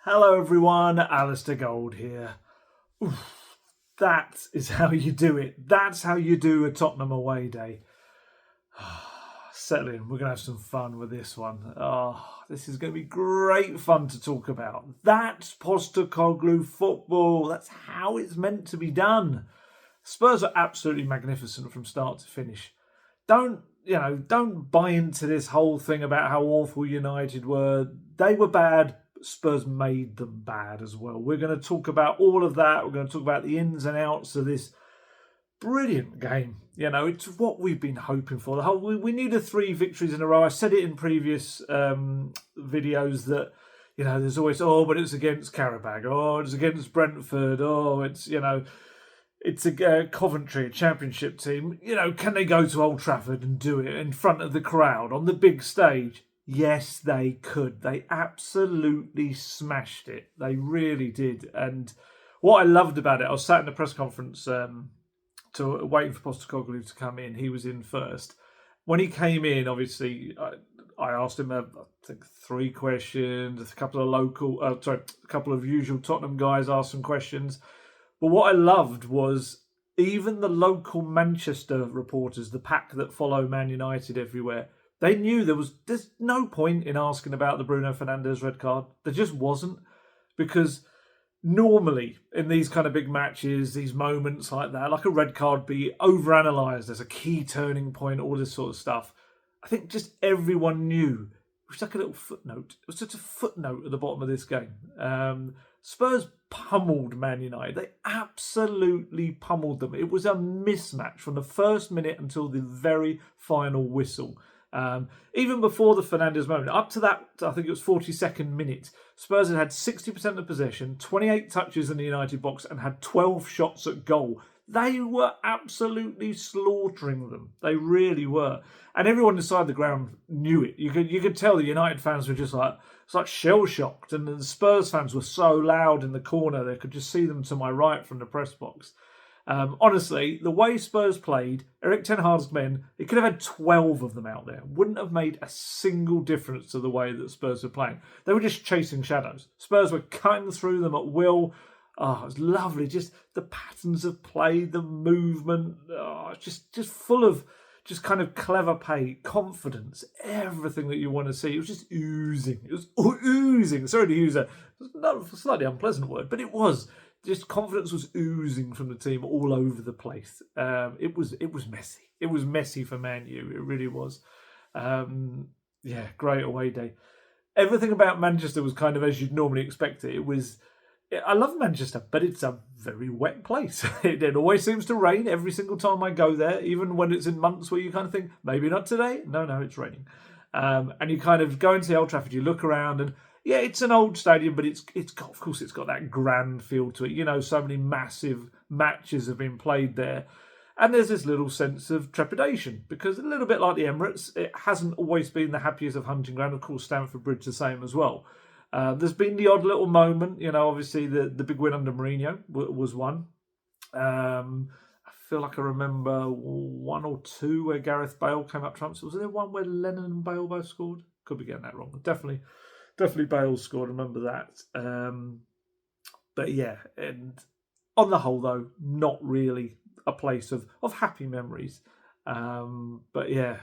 Hello everyone, Alistair Gold here. Oof, that is how you do it. That's how you do a Tottenham away day. Settle in, we're going to have some fun with this one. This is going to be great fun to talk about. That's Postecoglou football. That's how it's meant to be done. Spurs are absolutely magnificent from start to finish. Don't buy into this whole thing about how awful United were. They were bad. Spurs made them bad as well. We're going to talk about all of that. We're going to talk about the ins and outs of this brilliant game. It's what we've been hoping for. We needed 3 victories in a row. I said it in previous videos that there's always but it's against Karabag. It's against Brentford. It's a Coventry, a Championship team. Can they go to Old Trafford and do it in front of the crowd on the big stage? Yes, they could. They absolutely smashed it. They really did. And what I loved about it, I was sat in the press conference waiting for Postecoglou to come in. He was in first. When he came in, obviously, I asked him, I think, 3 questions. A couple of usual Tottenham guys asked some questions. But what I loved was even the local Manchester reporters, the pack that follow Man United everywhere, they knew there's no point in asking about the Bruno Fernandes red card. There just wasn't. Because normally in these kind of big matches, these moments like that, like a red card be overanalyzed as a key turning point, all this sort of stuff. I think just everyone knew. It was like a little footnote. It was just a footnote at the bottom of this game. Spurs pummeled Man United. They absolutely pummeled them. It was a mismatch from the first minute until the very final whistle. Even before the Fernandes moment, up to that, I think it was 42nd minute, Spurs had 60% of possession, 28 touches in the United box, and had 12 shots at goal. They were absolutely slaughtering them. They really were. And everyone inside the ground knew it. You could tell the United fans were just like, it's like shell-shocked. And the Spurs fans were so loud in the corner, they could just see them to my right from the press box. Honestly, the way Spurs played, Erik ten Hag's men, it could have had 12 of them out there. Wouldn't have made a single difference to the way that Spurs were playing. They were just chasing shadows. Spurs were cutting through them at will. It was lovely. Just the patterns of play, the movement, just full of just kind of clever play, confidence, everything that you want to see. It was just oozing. It was oozing. Sorry to use a slightly unpleasant word, but it was. Just confidence was oozing from the team all over the place. It was messy. It was messy for Man U. It really was. Great away day. Everything about Manchester was kind of as you'd normally expect it. I love Manchester, but it's a very wet place. It always seems to rain every single time I go there, even when it's in months where you kind of think, maybe not today. No, it's raining. And you kind of go into the Old Trafford, you look around and, yeah, it's an old stadium, but it's got that grand feel to it. So many massive matches have been played there. And there's this little sense of trepidation because a little bit like the Emirates, it hasn't always been the happiest of hunting ground. Of course, Stamford Bridge the same as well. There's been the odd little moment, obviously the big win under Mourinho was one. I feel like I remember 1 or 2 where Gareth Bale came up trumps. Was there one where Lennon and Bale both scored? Could be getting that wrong. Definitely Bale scored, I remember that. But yeah, and on the whole, though, not really a place of happy memories. But yeah,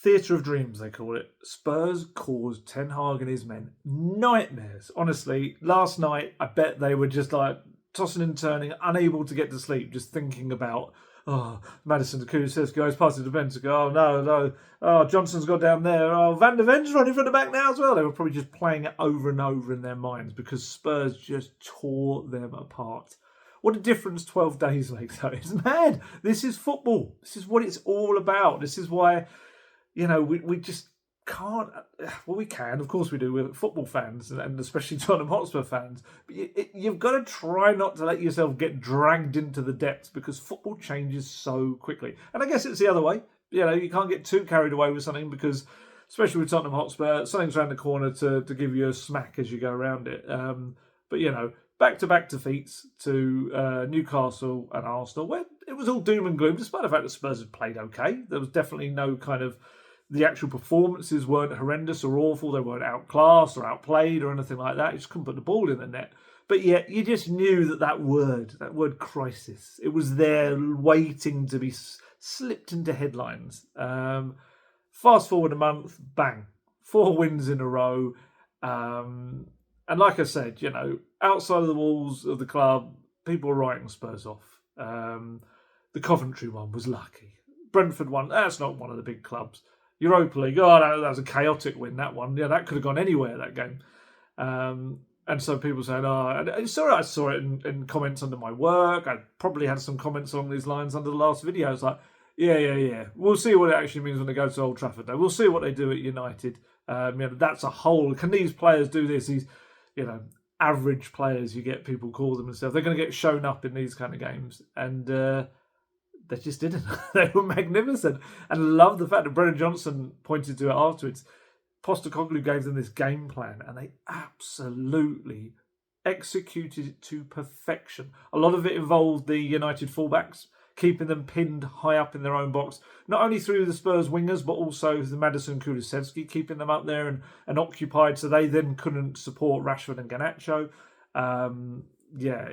Theatre of Dreams, they call it. Spurs caused Ten Hag and his men nightmares. Honestly, last night, I bet they were just like tossing and turning, unable to get to sleep, just thinking about, Maddison to Kulusevski, he's passing to Bentancur, no, Johnson's got down there, Van der Ven's running from the back now as well. They were probably just playing it over and over in their minds because Spurs just tore them apart. What a difference 12 days later. It's mad. This is football. This is what it's all about. This is why, we just can't. Well, we can. Of course we do. We're football fans and especially Tottenham Hotspur fans. But you've got to try not to let yourself get dragged into the depths because football changes so quickly. And I guess it's the other way. You can't get too carried away with something because, especially with Tottenham Hotspur, something's around the corner to give you a smack as you go around it. But, back-to-back defeats to Newcastle and Arsenal, where it was all doom and gloom, despite the fact that Spurs had played okay. There was definitely no kind of The actual performances weren't horrendous or awful. They weren't outclassed or outplayed or anything like that. You just couldn't put the ball in the net. But yet you just knew that word crisis, it was there waiting to be slipped into headlines. Fast forward a month, bang, 4 wins in a row. And like I said, outside of the walls of the club, people were writing Spurs off. The Coventry one was lucky. Brentford one, that's not one of the big clubs. Europa League, that was a chaotic win, that one. Yeah, that could have gone anywhere, that game. And so people saying, and I saw it in comments under my work. I probably had some comments along these lines under the last video. It's like, yeah. We'll see what it actually means when they go to Old Trafford, though. We'll see what they do at United. That's a whole. Can these players do this? These, average players, you get people call them and stuff. They're going to get shown up in these kind of games. And they just didn't. They were magnificent. And I love the fact that Brennan Johnson pointed to it afterwards. Postecoglou gave them this game plan and they absolutely executed it to perfection. A lot of it involved the United fullbacks, keeping them pinned high up in their own box, not only through the Spurs wingers, but also the Maddison Kulusevski, keeping them up there and occupied so they then couldn't support Rashford and Garnacho.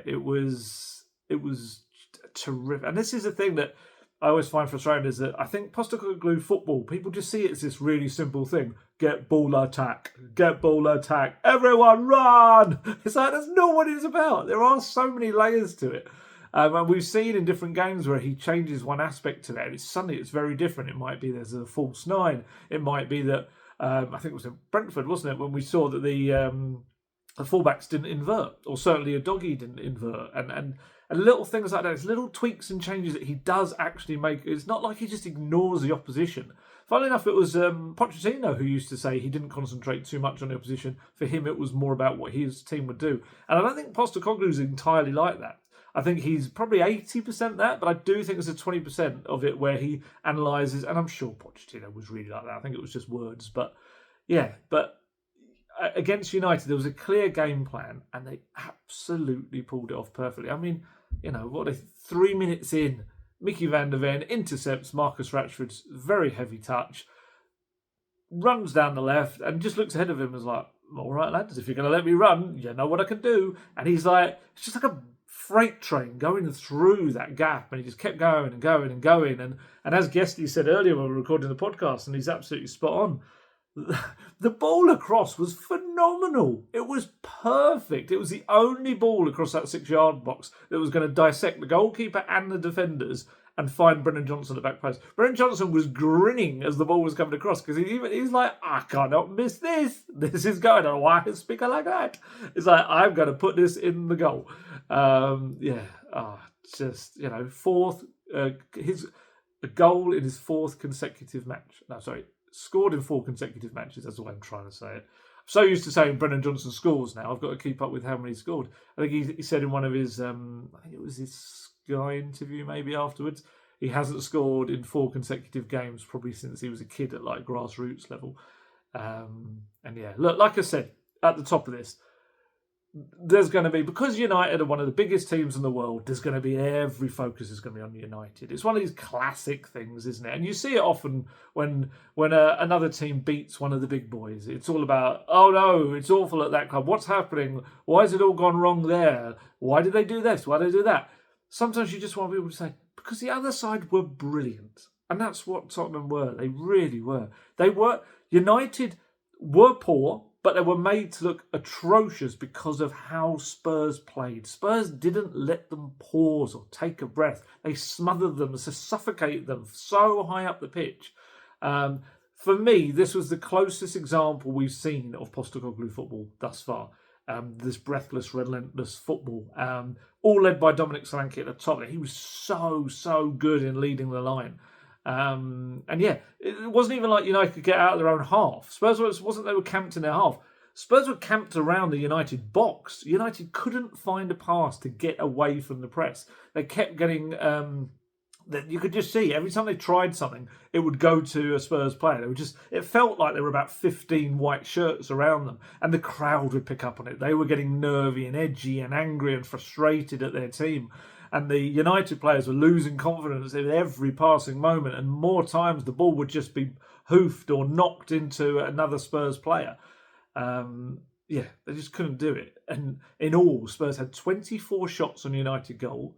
It was terrific. And this is the thing that I always find frustrating, is that I think Postecoglou football, people just see it as this really simple thing. Get ball attack. Everyone run! It's like, that's not what it's about. There are so many layers to it. And we've seen in different games where he changes one aspect to that. It's very different. It might be there's a false 9. It might be that, I think it was in Brentford, wasn't it, when we saw that the fullbacks didn't invert, or certainly Udogie didn't invert. And little things like that. It's little tweaks and changes that he does actually make. It's not like he just ignores the opposition. Funnily enough, it was Pochettino who used to say he didn't concentrate too much on the opposition. For him, it was more about what his team would do. And I don't think Postecoglou is entirely like that. I think he's probably 80% that, but I do think there's a 20% of it where he analyses, and I'm sure Pochettino was really like that. I think it was just words. But against United, there was a clear game plan, and they absolutely pulled it off perfectly. I mean, 3 minutes in, Mickey van der Ven intercepts Marcus Rashford's very heavy touch, runs down the left, and just looks ahead of him and is like, all right, lads, if you're going to let me run, you know what I can do. And he's like, it's just like a freight train going through that gap, and he just kept going and going and going. And as Guesty said earlier when we were recording the podcast, and he's absolutely spot on, the ball across was phenomenal. It was perfect. It was the only ball across that 6-yard box that was going to dissect the goalkeeper and the defenders and find Brennan Johnson at back post. Brennan Johnson was grinning as the ball was coming across because he's like, I cannot miss this. This is going. I don't know why I can speak like that. It's like, I'm going to put this in the goal. Fourth, a goal in his 4th consecutive match. No, sorry. Scored in 4 consecutive matches. That's the way I'm trying to say it. I'm so used to saying Brennan Johnson scores now. I've got to keep up with how many he scored. I think he said in one of his, I think it was his Sky interview maybe afterwards, he hasn't scored in 4 consecutive games probably since he was a kid at like grassroots level. Look, like I said at the top of this, there's going to be, because United are one of the biggest teams in the world, there's going to be, every focus is going to be on United. It's one of these classic things, isn't it? And you see it often when another team beats one of the big boys. It's all about, oh no, it's awful at that club. What's happening? Why has it all gone wrong there? Why did they do this? Why did they do that? Sometimes you just want people to say, because the other side were brilliant. And that's what Tottenham were. They really were. United were poor, but they were made to look atrocious because of how Spurs played. Spurs didn't let them pause or take a breath. They smothered them, suffocated them so high up the pitch. For me, this was the closest example we've seen of Postecoglou football thus far. This breathless, relentless football. All led by Dominic Solanke at the top. He was so good in leading the line. It wasn't even like United could get out of their own half. Spurs wasn't they were camped in their half. Spurs were camped around the United box. United couldn't find a pass to get away from the press. They kept getting that you could just see every time they tried something, it would go to a Spurs player. It felt like there were about 15 white shirts around them, and the crowd would pick up on it. They were getting nervy and edgy and angry and frustrated at their team. And the United players were losing confidence in every passing moment. And more times the ball would just be hoofed or knocked into another Spurs player. They just couldn't do it. And in all, Spurs had 24 shots on United's goal.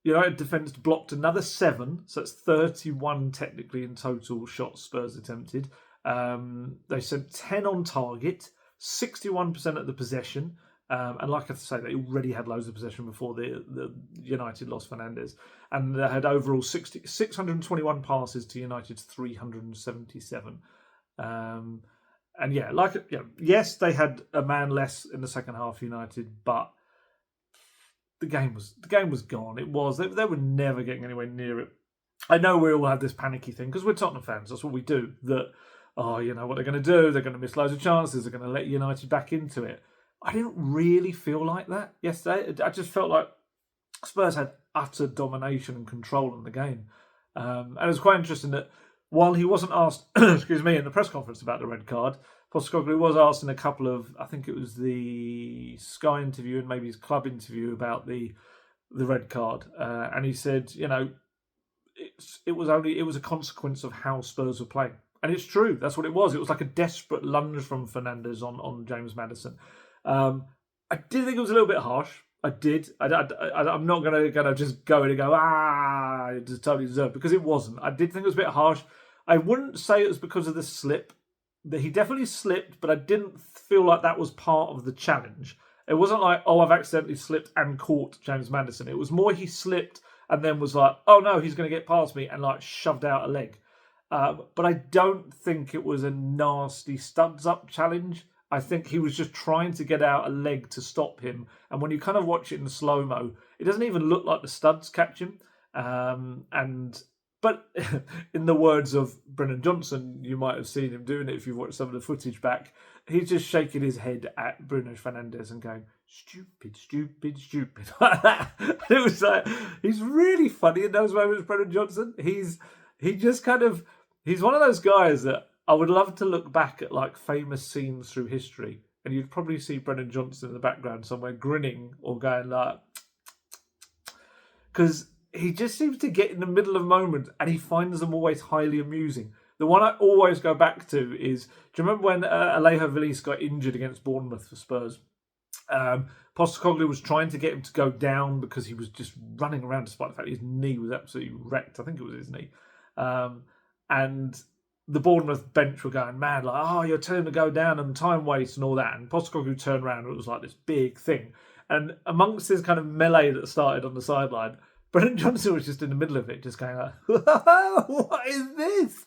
United defenders blocked another 7, so that's 31 technically in total shots Spurs attempted. They sent 10 on target, 61% at the possession. And like I say, they already had loads of possession before the United lost Fernandes. And they had overall 621 passes to United's 377. Yes, they had a man less in the second half, United, but the game was gone. They were never getting anywhere near it. I know we all have this panicky thing because we're Tottenham fans. That's what we do. That what they're going to do? They're going to miss loads of chances. They're going to let United back into it. I didn't really feel like that yesterday. I just felt like Spurs had utter domination and control in the game. And it was quite interesting that while he wasn't asked, in the press conference about the red card, Postecoglou was asked in a couple of, I think it was the Sky interview and maybe his club interview about the red card. And he said, it was a consequence of how Spurs were playing. And it's true. That's what it was. It was like a desperate lunge from Fernandes on James Maddison. I did think it was a little bit harsh. I did. I'm not going to just go in and go, it just totally deserved, because it wasn't. I did think it was a bit harsh. I wouldn't say it was because of the slip. That he definitely slipped, but I didn't feel like that was part of the challenge. It wasn't like, I've accidentally slipped and caught James Maddison. It was more he slipped and then was like, oh no, he's going to get past me, and like shoved out a leg. But I don't think it was a nasty studs up challenge. I think he was just trying to get out a leg to stop him. And when you kind of watch it in slow-mo, it doesn't even look like the studs catch him. But in the words of Brennan Johnson, you might have seen him doing it if you've watched some of the footage back. He's just shaking his head at Bruno Fernandes and going, stupid, stupid, stupid, like that. It was like, he's really funny in those moments, Brennan Johnson. He's one of those guys that I would love to look back at, like famous scenes through history, and you'd probably see Brennan Johnson in the background somewhere grinning or going like, because he just seems to get in the middle of moments and he finds them always highly amusing. The one I always go back to is, do you remember when Alejo Vilis got injured against Bournemouth for Spurs? Postecoglou was trying to get him to go down because he was just running around despite the fact his knee was absolutely wrecked. I think it was his knee. And the Bournemouth bench were going mad, like, you're telling him to go down and time waste and all that. And Postecoglou turned around and it was like this big thing. And amongst this kind of melee that started on the sideline, Brennan Johnson was just in the middle of it, just going like, what is this?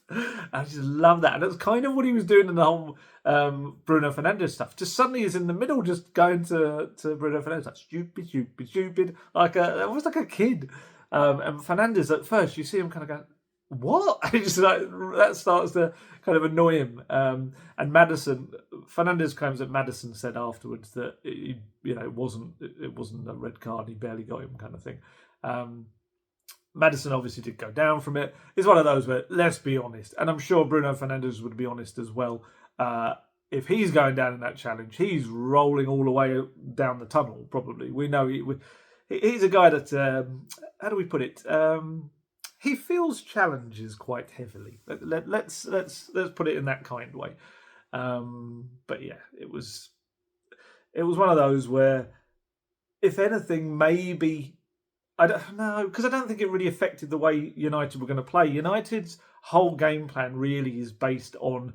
I just love that. And that's kind of what he was doing in the whole Bruno Fernandes stuff. Just suddenly he's in the middle, just going to Bruno Fernandes, like, stupid, stupid, stupid, almost like a kid. And Fernandes, at first, you see him kind of go, what? And just like, that starts to kind of annoy him. And Fernandes claims that Maddison said afterwards that it wasn't a red card, he barely got him, kind of thing. Maddison obviously did go down from it. It's one of those where, let's be honest, and I'm sure Bruno Fernandes would be honest as well. If he's going down in that challenge, he's rolling all the way down the tunnel. Probably, we know he's a guy that how do we put it? He feels challenges quite heavily. Let's put it in that kind of way. But yeah, it was one of those where, if anything, maybe, I don't know, because I don't think it really affected the way United were going to play. United's whole game plan really is based on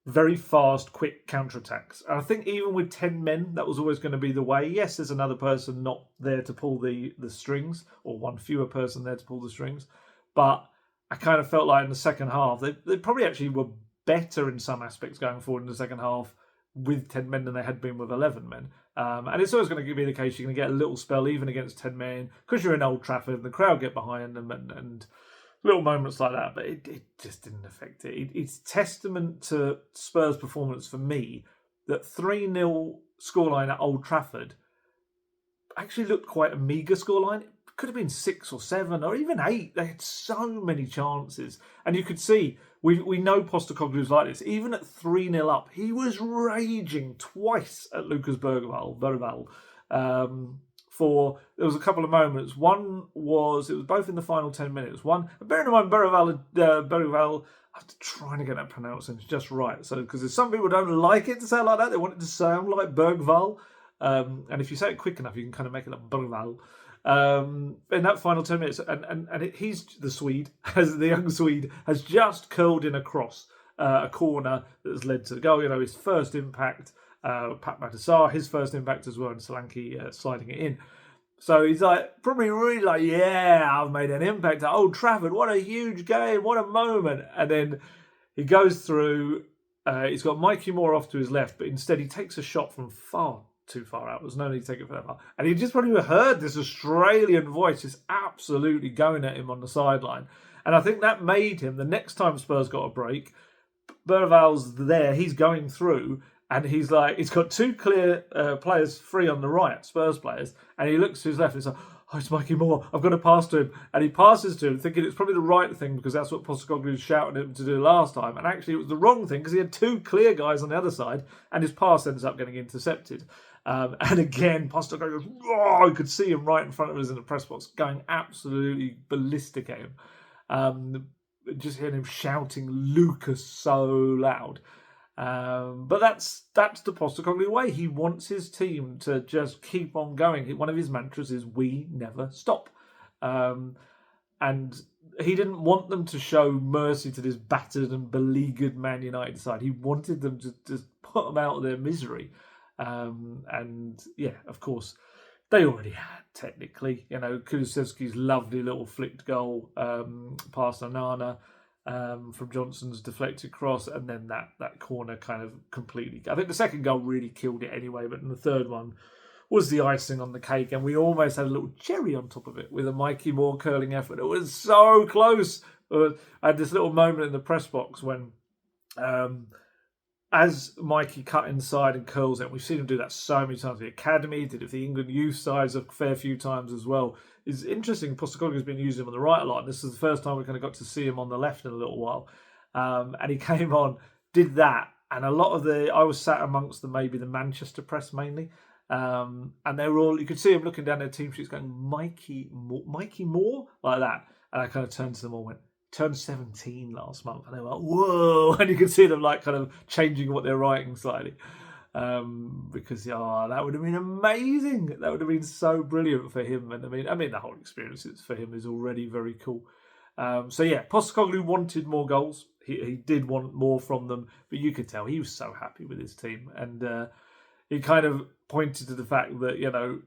very fast, quick counterattacks. And I think even with 10 men, that was always going to be the way. Yes, there's another person not there to pull the strings, or one fewer person there to pull the strings. But I kind of felt like in the second half, they probably actually were better in some aspects going forward in the second half with 10 men than they had been with 11 men. And it's always going to be the case. You're going to get a little spell even against 10 men because you're in Old Trafford and the crowd get behind them and little moments like that. But it just didn't affect it. It's testament to Spurs' performance for me that 3-0 scoreline at Old Trafford actually looked quite a meagre scoreline. Could have been 6 or 7 or even 8. They had so many chances. And you could see, we know Postecoglou's like this. Even at 3-0 up, he was raging twice at Lucas Bergwall there was a couple of moments. One was, it was both in the final 10 minutes. One, bearing in mind, Bergval, I'm trying to get that pronouncing just right. So, because some people don't like it to sound like that, they want it to sound like Bergval. And if you say it quick enough, you can kind of make it like Bergval. In that final 10 minutes, he's the Swede, the young Swede, has just curled in a cross, a corner that has led to the goal. His first impact, Pat Matasar, his first impact as well, and Solanke sliding it in. So he's like, probably really like, yeah, I've made an impact at Old Trafford. What a huge game. What a moment. And then he goes through, he's got Mikey Moore off to his left, but instead he takes a shot from too far out. There's no need to take it that far. And he just probably heard this Australian voice just absolutely going at him on the sideline. And I think that made him, the next time Spurs got a break, Bergval's there, he's going through, and he's like, he's got two clear players free on the right, Spurs players, and he looks to his left and he's like, oh, it's Mikey Moore, I've got to pass to him. And he passes to him, thinking it's probably the right thing because that's what Postecoglou was shouting at him to do last time. And actually it was the wrong thing because he had two clear guys on the other side, and his pass ends up getting intercepted. And again, Postecoglou, you could see him right in front of us in the press box, going absolutely ballistic at him. Just hearing him shouting Lucas so loud. But that's the Postecoglou way. He wants his team to just keep on going. One of his mantras is, we never stop. And he didn't want them to show mercy to this battered and beleaguered Man United side. He wanted them to just put them out of their misery. And yeah, of course, they already had, technically. Kulusevski's lovely little flicked goal past Onana. From Johnson's deflected cross, and then that corner kind of completely... I think the second goal really killed it anyway, but the third one was the icing on the cake, and we almost had a little cherry on top of it with a Mikey Moore curling effort. It was so close. I had this little moment in the press box when, as Mikey cut inside and curls it, we've seen him do that so many times. The academy did it for the England youth sides a fair few times as well. It's interesting, Postecoglou's been using him on the right a lot, and this is the first time we kind of got to see him on the left in a little while. And he came on, did that, and a lot of I was sat amongst maybe the Manchester press mainly, and they were all, you could see him looking down their team sheets going, Mikey Moore, like that. And I kind of turned to them all and went, turned 17 last month, and they were like, whoa, and you could see them like kind of changing what they're writing slightly. Because that would have been amazing. That would have been so brilliant for him. And I mean, the whole experience for him is already very cool. So yeah, Postecoglou wanted more goals. He did want more from them, but you could tell he was so happy with his team, and he kind of pointed to the fact that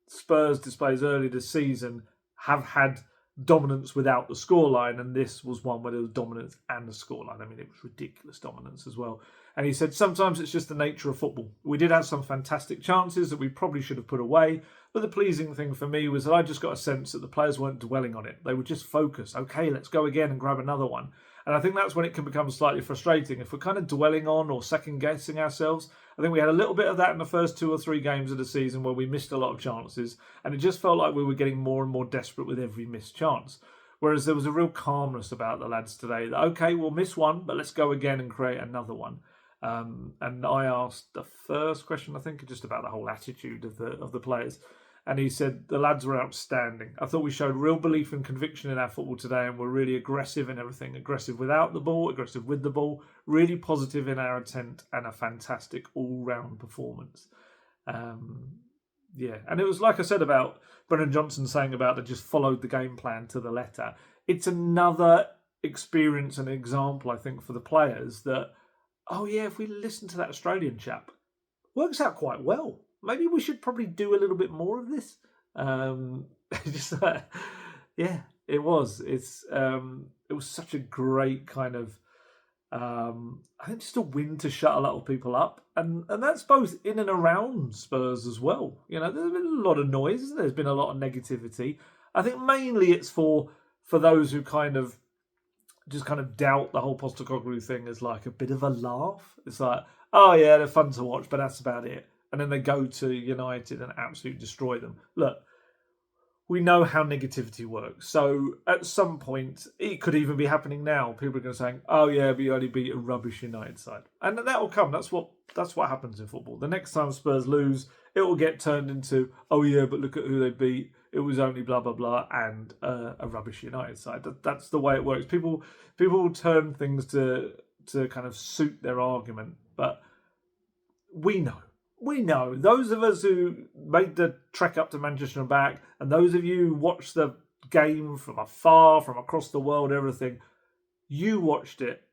Spurs displays early this season have had dominance without the scoreline, and this was one where there was dominance and the scoreline. I mean, it was ridiculous dominance as well. And he said sometimes it's just the nature of football. We did have some fantastic chances that we probably should have put away, but the pleasing thing for me was that I just got a sense that the players weren't dwelling on it. They were just focused. Okay, let's go again and grab another one. And I think that's when it can become slightly frustrating. If we're kind of dwelling on or second-guessing ourselves, I think we had a little bit of that in the first 2 or 3 games of the season where we missed a lot of chances, and it just felt like we were getting more and more desperate with every missed chance. Whereas there was a real calmness about the lads today that, okay, we'll miss one, but let's go again and create another one. And I asked the first question, I think, just about the whole attitude of the players. And he said the lads were outstanding. I thought we showed real belief and conviction in our football today, and we're really aggressive in everything. Aggressive without the ball, aggressive with the ball, really positive in our intent, and a fantastic all-round performance. Yeah, and it was like I said about Brennan Johnson saying about they just followed the game plan to the letter. It's another experience and example, I think, for the players that, oh yeah, if we listen to that Australian chap, works out quite well. Maybe we should probably do a little bit more of this. Just yeah, it was. It was such a great kind of, I think, just a win to shut a lot of people up, and that's both in and around Spurs as well. There's been a lot of noise. There's been a lot of negativity. I think mainly it's for those who kind of doubt the whole Postecoglou thing as like a bit of a laugh. It's like, oh yeah, they're fun to watch, but that's about it. And then they go to United and absolutely destroy them. Look, we know how negativity works. So at some point, it could even be happening now. People are going to say, "Oh yeah, we only beat a rubbish United side," and that will come. That's what happens in football. The next time Spurs lose, it will get turned into, "Oh yeah, but look at who they beat. It was only blah blah blah and a rubbish United side." That's the way it works. People will turn things to kind of suit their argument, but we know. We know, those of us who made the trek up to Manchester and back, and those of you who watched the game from afar, from across the world, everything, you watched it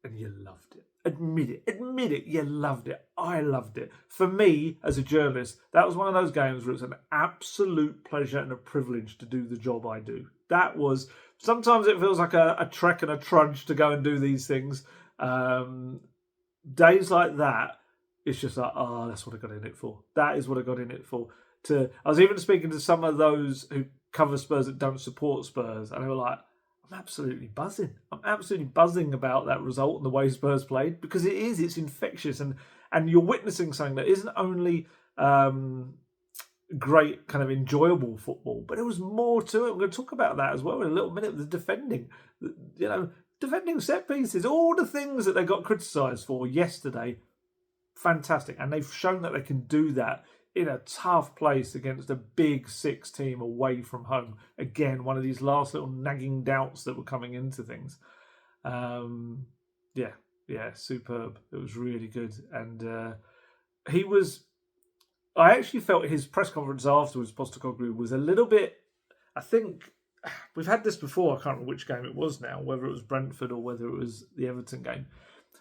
and you loved it. Admit it, you loved it. I loved it. For me, as a journalist, that was one of those games where it's an absolute pleasure and a privilege to do the job I do. That was, sometimes it feels like a trek and a trudge to go and do these things. Days like that, it's just like, oh, that's what I got in it for. That is what I got in it for. I was even speaking to some of those who cover Spurs that don't support Spurs, and they were like, I'm absolutely buzzing. I'm absolutely buzzing about that result and the way Spurs played, because it's infectious, and you're witnessing something that isn't only great, kind of enjoyable football, but it was more to it. We're going to talk about that as well in a little minute. The defending, defending set pieces, all the things that they got criticised for yesterday. Fantastic, and they've shown that they can do that in a tough place against a big six team away from home. Again, one of these last little nagging doubts that were coming into things. Yeah, superb. It was really good, and he was. I actually felt his press conference afterwards, Postecoglou, was a little bit. I think we've had this before. I can't remember which game it was now, whether it was Brentford or whether it was the Everton game,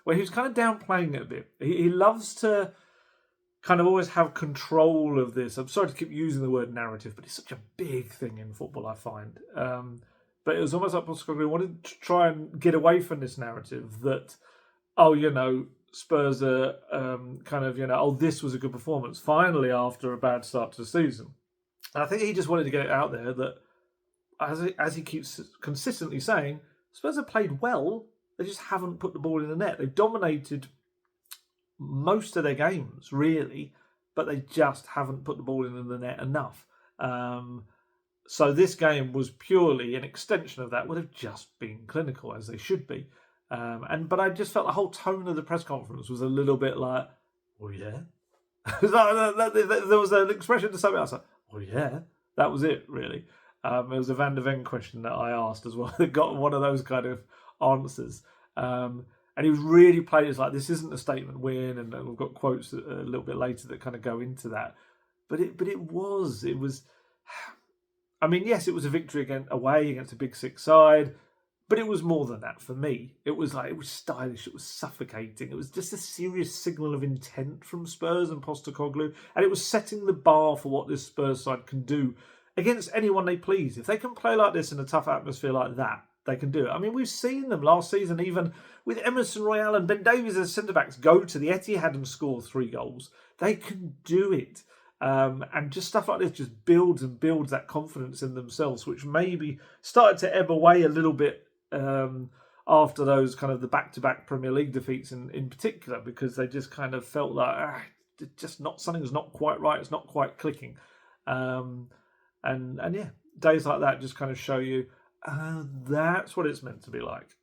where he was kind of downplaying it a bit. He loves to kind of always have control of this. I'm sorry to keep using the word narrative, but it's such a big thing in football, I find. But it was almost like Postecoglou wanted to try and get away from this narrative that, Spurs are this was a good performance, finally, after a bad start to the season. And I think he just wanted to get it out there that, as he keeps consistently saying, Spurs have played well. They just haven't put the ball in the net. They've dominated most of their games, really, but they just haven't put the ball in the net enough. So this game was purely an extension of that. Would have just been clinical, as they should be. But I just felt the whole tone of the press conference was a little bit like, oh yeah? There was an expression to something else like, oh yeah? That was it, really. It was a Van der Ven question that I asked as well that got one of those kind of answers. And he was really played as like, this isn't a statement win, and we've got quotes a little bit later that kind of go into that. But it was. I mean, yes, it was a victory away against a big six side, but it was more than that for me. It was stylish, it was suffocating. It was just a serious signal of intent from Spurs and Postecoglou, and it was setting the bar for what this Spurs side can do against anyone they please. If they can play like this in a tough atmosphere like that, they can do it. I mean, we've seen them last season, even with Emerson Royal and Ben Davies as centre-backs, go to the Etihad and score 3 goals. They can do it. And just stuff like this just builds and builds that confidence in themselves, which maybe started to ebb away a little bit after those kind of the back-to-back Premier League defeats in particular, because they just kind of felt like something's not quite right, it's not quite clicking. And yeah, days like that just kind of show you that's what it's meant to be like.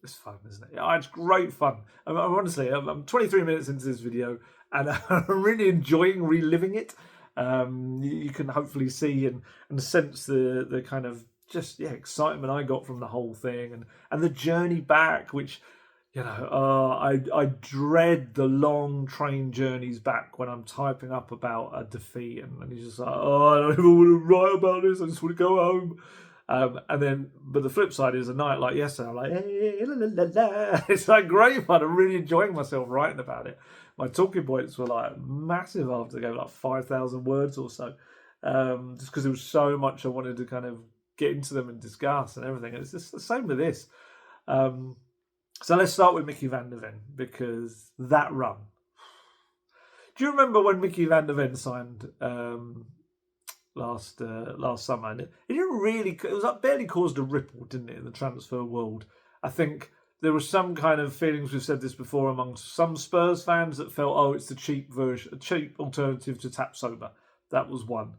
It's fun, isn't it? It's great fun. Honestly, I'm 23 minutes into this video and I'm really enjoying reliving it. You can hopefully see and sense the kind of excitement I got from the whole thing, and the journey back, which I dread the long train journeys back when I'm typing up about a defeat, and you're just like, I don't even want to write about this. I just want to go home. But the flip side is a night like yesterday, I'm like, hey, la, la, la, la. It's like great fun. I'm really enjoying myself writing about it. My talking points were like massive after the game, like 5,000 words or so, just because there was so much I wanted to kind of get into them and discuss and everything. And it's just the same with this. So let's start with Mickey Van der Ven, because that run. Do you remember when Mickey Van der Ven signed last summer? And it didn't really. It was barely caused a ripple, didn't it, in the transfer world? I think there was some kind of feelings. We've said this before among some Spurs fans that felt, oh, it's the cheap version, a cheap alternative to Tap Sober. That was one.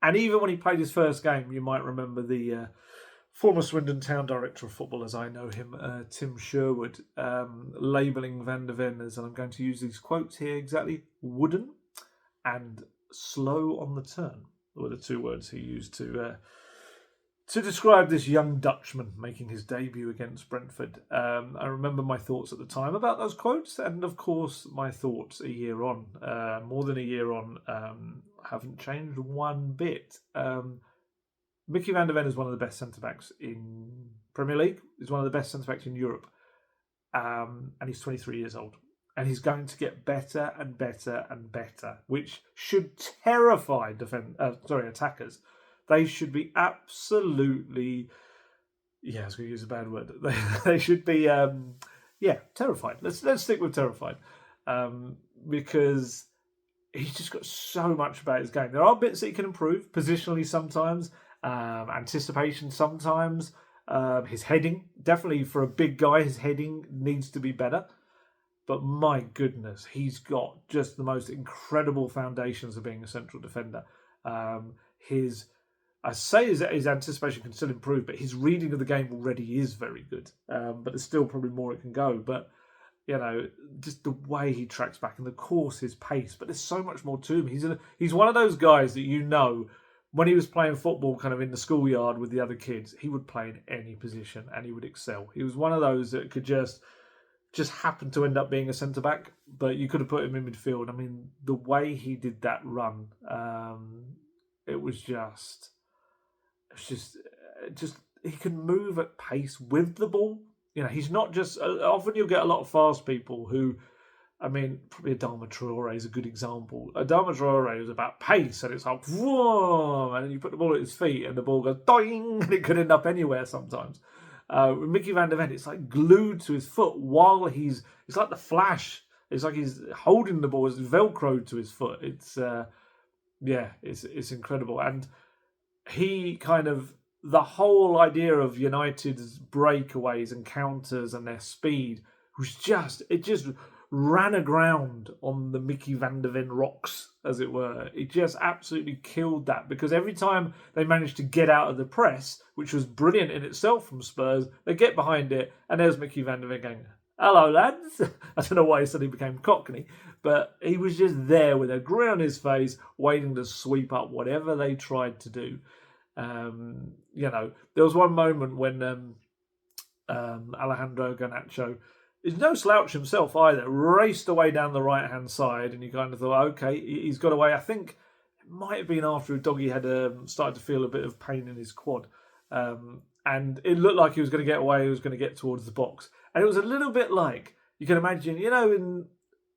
And even when he played his first game, you might remember the former Swindon Town Director of Football, as I know him, Tim Sherwood, labelling Van de Ven as, and I'm going to use these quotes here exactly, wooden and slow on the turn, were the two words he used to describe this young Dutchman making his debut against Brentford. I remember my thoughts at the time about those quotes, and of course my thoughts a year on, more than a year on, haven't changed one bit. Mickey van de Ven is one of the best centre-backs in Premier League. He's one of the best centre-backs in Europe. And he's 23 years old. And he's going to get better and better and better, which should terrify attackers. They should be absolutely... Yeah, I was going to use a bad word. They should be, terrified. Let's stick with terrified. Because he's just got so much about his game. There are bits that he can improve, positionally sometimes, anticipation sometimes, his heading. Definitely for a big guy, his heading needs to be better. But my goodness, he's got just the most incredible foundations of being a central defender. His anticipation can still improve, but his reading of the game already is very good. But there's still probably more it can go. But, you know, just the way he tracks back, and of course his pace. But there's so much more to him. He's one of those guys that, you know, when he was playing football kind of in the schoolyard with the other kids, he would play in any position and he would excel. He was one of those that could just happen to end up being a centre-back, but you could have put him in midfield. I mean, the way he did that run, it was just he can move at pace with the ball. You know, he's not just... Often you'll get a lot of fast people who... I mean, probably Adama Traore is a good example. Adama Traore is about pace, and it's like, whoa, and then you put the ball at his feet, and the ball goes doing, and it could end up anywhere sometimes. With Mickey van de Ven, it's like glued to his foot while it's like the Flash. It's like he's holding the ball, it's velcroed to his foot. It's incredible. And he kind of, the whole idea of United's breakaways and counters and their speed was just ran aground on the Mickey van de Ven rocks, as it were. It just absolutely killed that, because every time they managed to get out of the press, which was brilliant in itself from Spurs, they get behind it, and there's Mickey van de Ven going, hello, lads. I don't know why he suddenly became Cockney, but he was just there with a grin on his face, waiting to sweep up whatever they tried to do. You know, there was one moment when Alejandro Garnacho is no slouch himself either, raced away down the right-hand side, and you kind of thought, okay, he's got away. I think it might have been after Udogie had started to feel a bit of pain in his quad. And it looked like he was going to get away, he was going to get towards the box. And it was a little bit like, you can imagine, you know,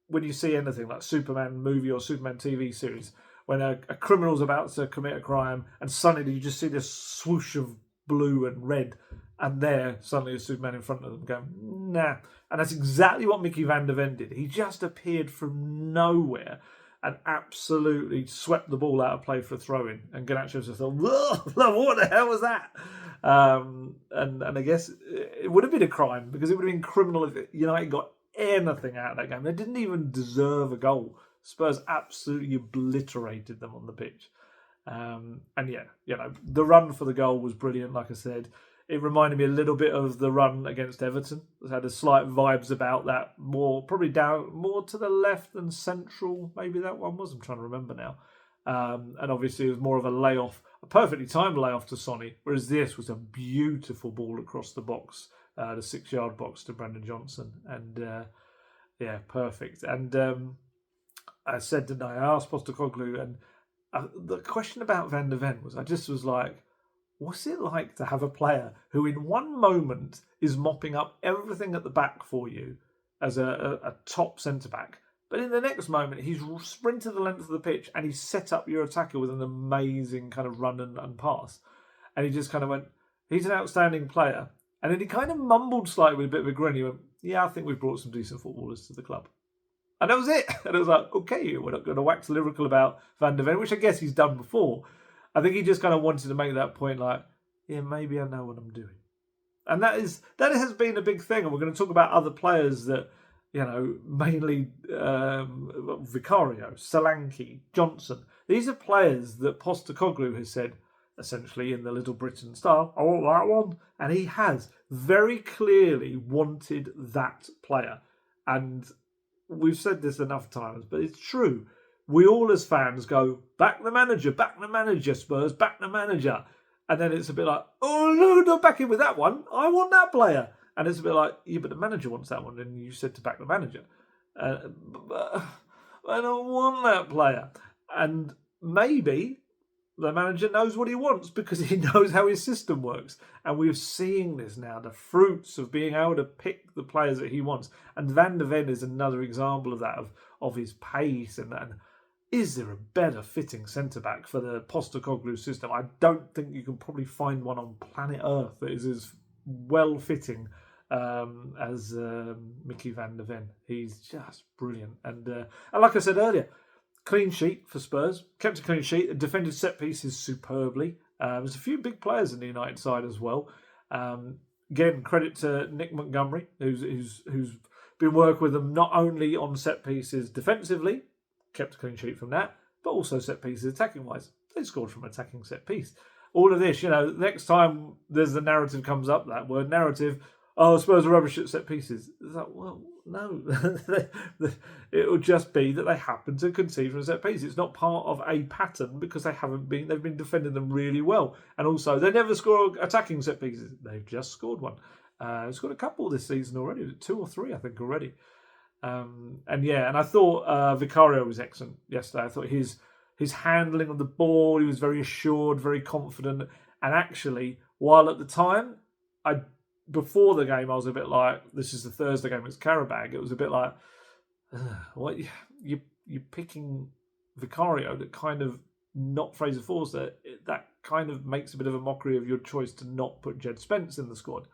when you see anything like Superman movie or Superman TV series, when a criminal's about to commit a crime, and suddenly you just see this swoosh of blue and red, and there suddenly is Superman in front of them going, nah. And that's exactly what Mickey van de Ven did. He just appeared from nowhere and absolutely swept the ball out of play for a throw-in. And Garnacho just thought, what the hell was that? And I guess it would have been a crime, because it would have been criminal if United got anything out of that game. They didn't even deserve a goal. Spurs absolutely obliterated them on the pitch. And yeah, you know, the run for the goal was brilliant, like I said. It reminded me a little bit of the run against Everton. It had a slight vibes about that, more to the left than central. Maybe that one was. I'm trying to remember now. And obviously it was more of a layoff, a perfectly timed layoff to Sonny, whereas this was a beautiful ball across the box, the 6-yard box to Brennan Johnson. And yeah, perfect. And I said, didn't I asked Postecoglou, and the question about Van de Ven was, I just was like, what's it like to have a player who in one moment is mopping up everything at the back for you as a top centre-back, but in the next moment he's sprinted the length of the pitch and he's set up your attacker with an amazing kind of run and pass. And he just kind of went, he's an outstanding player. And then he kind of mumbled slightly with a bit of a grin. He went, yeah, I think we've brought some decent footballers to the club. And that was it. And I was like, okay, we're not going to wax lyrical about Van de Ven, which I guess he's done before. I think he just kind of wanted to make that point, like, yeah, maybe I know what I'm doing. And that has been a big thing. And we're going to talk about other players that, mainly Vicario, Solanke, Johnson. These are players that Postecoglou has said, essentially in the Little Britain style, I want that one. And he has very clearly wanted that player. And we've said this enough times, but it's true. We all as fans go, back the manager, Spurs, back the manager. And then it's a bit like, oh, no, not back in with that one. I want that player. And it's a bit like, yeah, but the manager wants that one. And you said to back the manager. But I don't want that player. And maybe the manager knows what he wants because he knows how his system works. And we're seeing this now, the fruits of being able to pick the players that he wants. And Van der Ven is another example of that, of his pace. And is there a better fitting centre-back for the Postecoglou system? I don't think you can probably find one on planet Earth that is as well-fitting as Mickey van der Ven. He's just brilliant. And like I said earlier, clean sheet for Spurs. Kept a clean sheet. Defended set pieces superbly. There's a few big players in the United side as well. Again, credit to Nick Montgomery, who's been working with them not only on set pieces defensively, kept a clean sheet from that, but also set pieces attacking-wise. They scored from attacking set piece. All of this, next time there's the narrative comes up, that word narrative, oh, Spurs are rubbish at set pieces. It's like, well, no. It will just be that they happen to concede from a set piece. It's not part of a pattern because they've been defending them really well. And also, they never score attacking set pieces. They've just scored one. They've scored a couple this season already, 2 or 3, I think, already. And I thought Vicario was excellent yesterday. I thought his handling of the ball, he was very assured, very confident. And actually, while at the time, before the game, I was a bit like, this is the Thursday game, it's Karabag. It was a bit like, what you're picking Vicario that kind of, not Fraser Forster, that kind of makes a bit of a mockery of your choice to not put Jed Spence in the squad.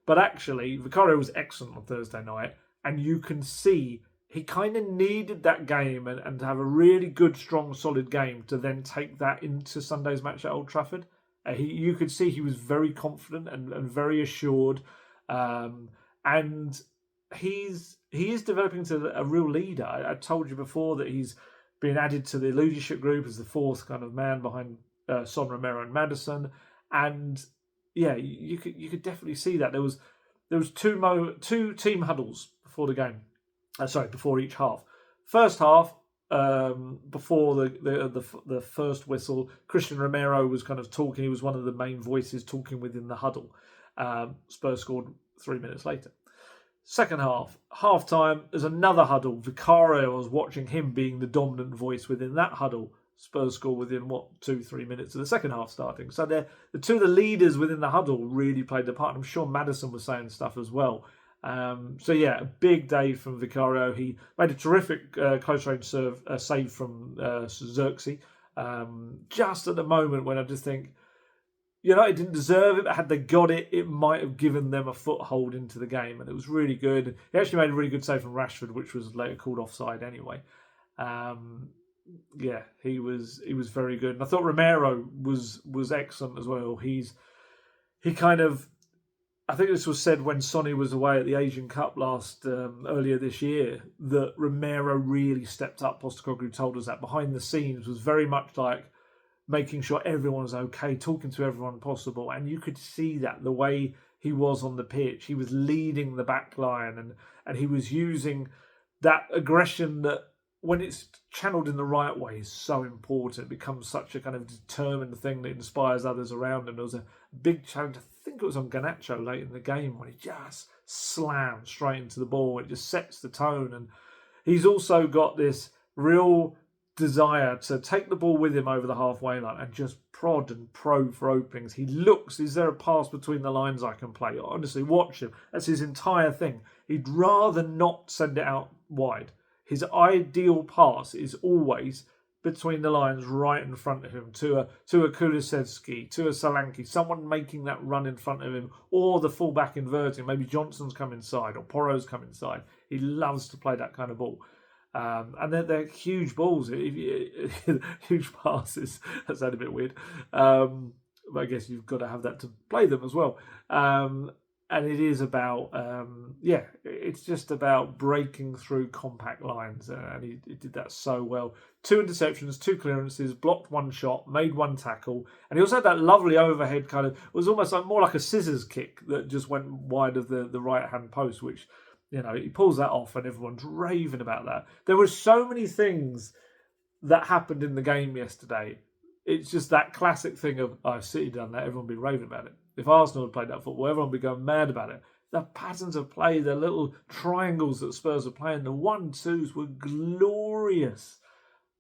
But actually, Vicario was excellent on Thursday night. And you can see he kind of needed that game and to have a really good, strong, solid game to then take that into Sunday's match at Old Trafford. You could see he was very confident and very assured. And he is developing into a real leader. I told you before that he's been added to the leadership group as the fourth kind of man behind Son, Romero and Maddison. And yeah, you could definitely see that. There was two team huddles before the game. Before each half. First half, before the first whistle, Christian Romero was kind of talking. He was one of the main voices talking within the huddle. Spurs scored 3 minutes later. Second half time, there's another huddle. Vicario, I was watching him being the dominant voice within that huddle. Spurs score within 2-3 minutes of the second half starting. So the two of the leaders within the huddle really played their part. I'm sure Maddison was saying stuff as well. A big day from Vicario. He made a terrific close range save from Xerxes. Just at the moment when I just think, United didn't deserve it, but had they got it, it might have given them a foothold into the game, and it was really good. He actually made a really good save from Rashford, which was later called offside anyway. He was very good, and I thought Romero was excellent as well. I think this was said when Sonny was away at the Asian Cup earlier this year, that Romero really stepped up. Postecoglou told us that behind the scenes was very much like making sure everyone was okay, talking to everyone possible, and you could see that the way he was on the pitch. He was leading the back line, and he was using that aggression that, when it's channeled in the right way, is so important. It becomes such a kind of determined thing that inspires others around him. There was a big challenge, I think it was on Garnacho late in the game, when he just slammed straight into the ball. It just sets the tone. And he's also got this real desire to take the ball with him over the halfway line and just prod and probe for openings. He looks, is there a pass between the lines I can play? Honestly, watch him. That's his entire thing. He'd rather not send it out wide. His ideal pass is always between the lines, right in front of him, to a Kulusevski, to a Solanke, someone making that run in front of him, or the fullback inverting. Maybe Johnson's come inside, or Porro's come inside. He loves to play that kind of ball. And they're huge balls, huge passes. That sounded a bit weird. But I guess you've got to have that to play them as well. And it is about, it's just about breaking through compact lines. And he did that so well. 2 interceptions, 2 clearances, blocked 1 shot, made 1 tackle. And he also had that lovely overhead kind of, it was almost like more like a scissors kick that just went wide of the right-hand post, which, he pulls that off and everyone's raving about that. There were so many things that happened in the game yesterday. It's just that classic thing of, City done that, everyone would be raving about it. If Arsenal had played that football, everyone would be going mad about it. The patterns of play, the little triangles that Spurs were playing, the 1-2s were glorious.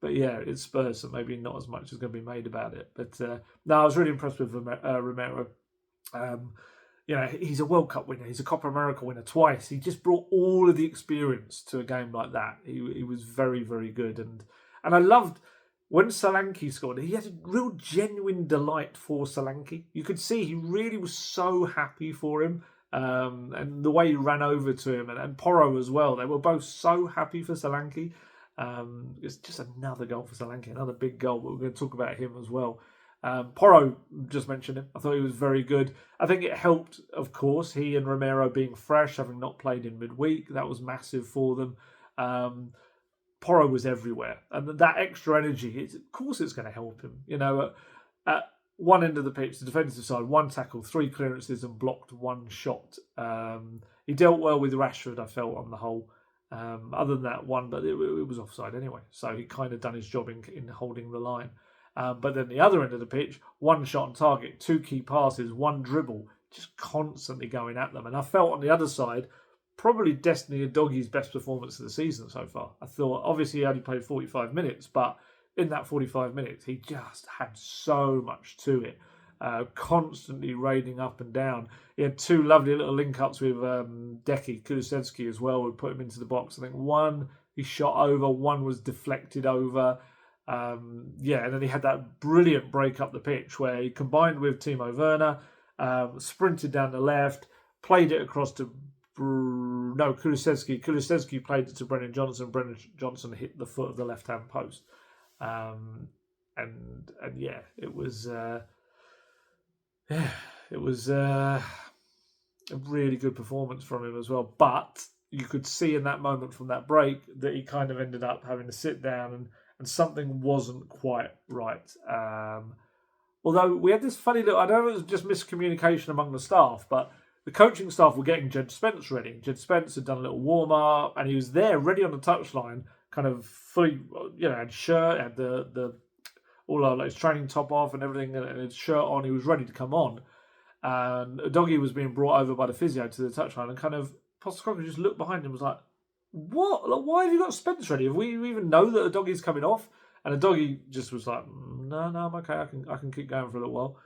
But yeah, it's Spurs, so maybe not as much is going to be made about it. But no, I was really impressed with Romero. He's a World Cup winner. He's a Copa America winner twice. He just brought all of the experience to a game like that. He was very, very good. And I loved... When Solanke scored, he had a real genuine delight for Solanke. You could see he really was so happy for him. And the way he ran over to him, and Porro as well. They were both so happy for Solanke. It's just another goal for Solanke, another big goal, but we're going to talk about him as well. Porro, just mentioned him. I thought he was very good. I think it helped, of course, he and Romero being fresh, having not played in midweek. That was massive for them. Porro was everywhere, and that extra energy, of course it's going to help him. At one end of the pitch, the defensive side, 1 tackle, 3 clearances and blocked 1 shot. He dealt well with Rashford, I felt, on the whole. Other than that one, but it was offside anyway, so he kind of done his job in holding the line. But then the other end of the pitch, 1 shot on target, 2 key passes, 1 dribble, just constantly going at them. And I felt on the other side, probably Destiny Udogie's best performance of the season so far. I thought, obviously he only played 45 minutes, but in that 45 minutes, he just had so much to it. Constantly raiding up and down. He had 2 lovely little link-ups with Kulusevski as well, who put him into the box. I think 1 he shot over, 1 was deflected over. And then he had that brilliant break up the pitch where he combined with Timo Werner, sprinted down the left, played it across to Kulusevski. Kulusevski played it to Brennan Johnson. Brennan Johnson hit the foot of the left-hand post. It was a really good performance from him as well. But you could see in that moment from that break that he kind of ended up having to sit down and something wasn't quite right. Although we had this funny little, I don't know if it was just miscommunication among the staff, but the coaching staff were getting Jed Spence ready. Jed Spence had done a little warm-up, and he was there, ready on the touchline, kind of fully, had shirt, had his training top off and everything, and his shirt on. He was ready to come on. And Udogie was being brought over by the physio to the touchline, and kind of Postecoglou just looked behind him and was like, what? Like, why have you got Spence ready? Have we even know that Udogie's coming off? And Udogie just was like, no, I'm okay. I can keep going for a little while.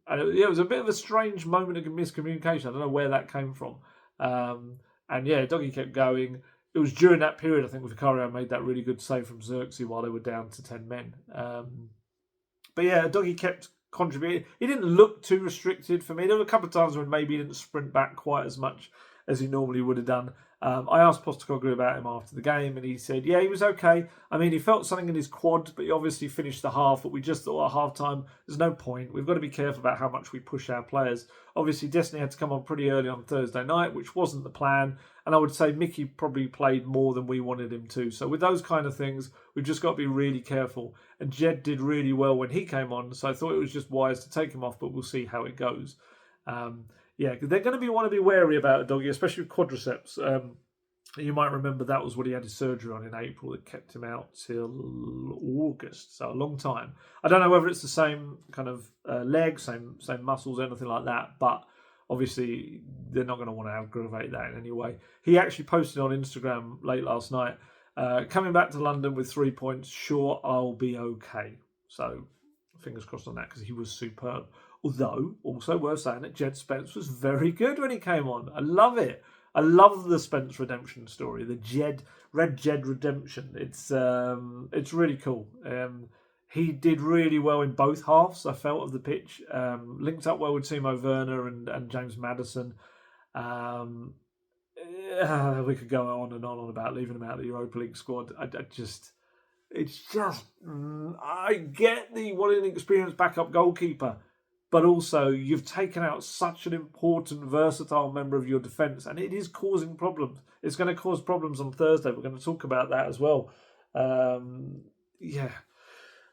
It was a bit of a strange moment of miscommunication. I don't know where that came from. Udogie kept going. It was during that period, I think, Vicario made that really good save from Xerxes while they were down to 10 men. Udogie kept contributing. He didn't look too restricted for me. There were a couple of times when maybe he didn't sprint back quite as much as he normally would have done. I asked Postecoglou about him after the game, and he said, yeah, he was okay. I mean, he felt something in his quad, but he obviously finished the half. But we just thought at half-time, there's no point. We've got to be careful about how much we push our players. Obviously, Destiny had to come on pretty early on Thursday night, which wasn't the plan. And I would say Mickey probably played more than we wanted him to. So with those kind of things, we've just got to be really careful. And Jed did really well when he came on, so I thought it was just wise to take him off, but we'll see how it goes. They're going to want to be wary about Udogie, especially with quadriceps. You might remember that was what he had his surgery on in April that kept him out till August, so a long time. I don't know whether it's the same kind of leg, same muscles, anything like that, but obviously they're not going to want to aggravate that in any way. He actually posted on Instagram late last night, coming back to London with 3 points, sure, I'll be okay. So fingers crossed on that because he was superb. Although, also worth saying that Jed Spence was very good when he came on. I love it. I love the Spence redemption story, the Red Jed redemption. It's really cool. He did really well in both halves, I felt, of the pitch. Linked up well with Timo Werner and James Maddison. We could go on and on about leaving him out of the Europa League squad. I get the what an experienced backup goalkeeper. but also you've taken out such an important, versatile member of your defence, and it is causing problems. It's going to cause problems on Thursday. We're going to talk about that as well. Yeah.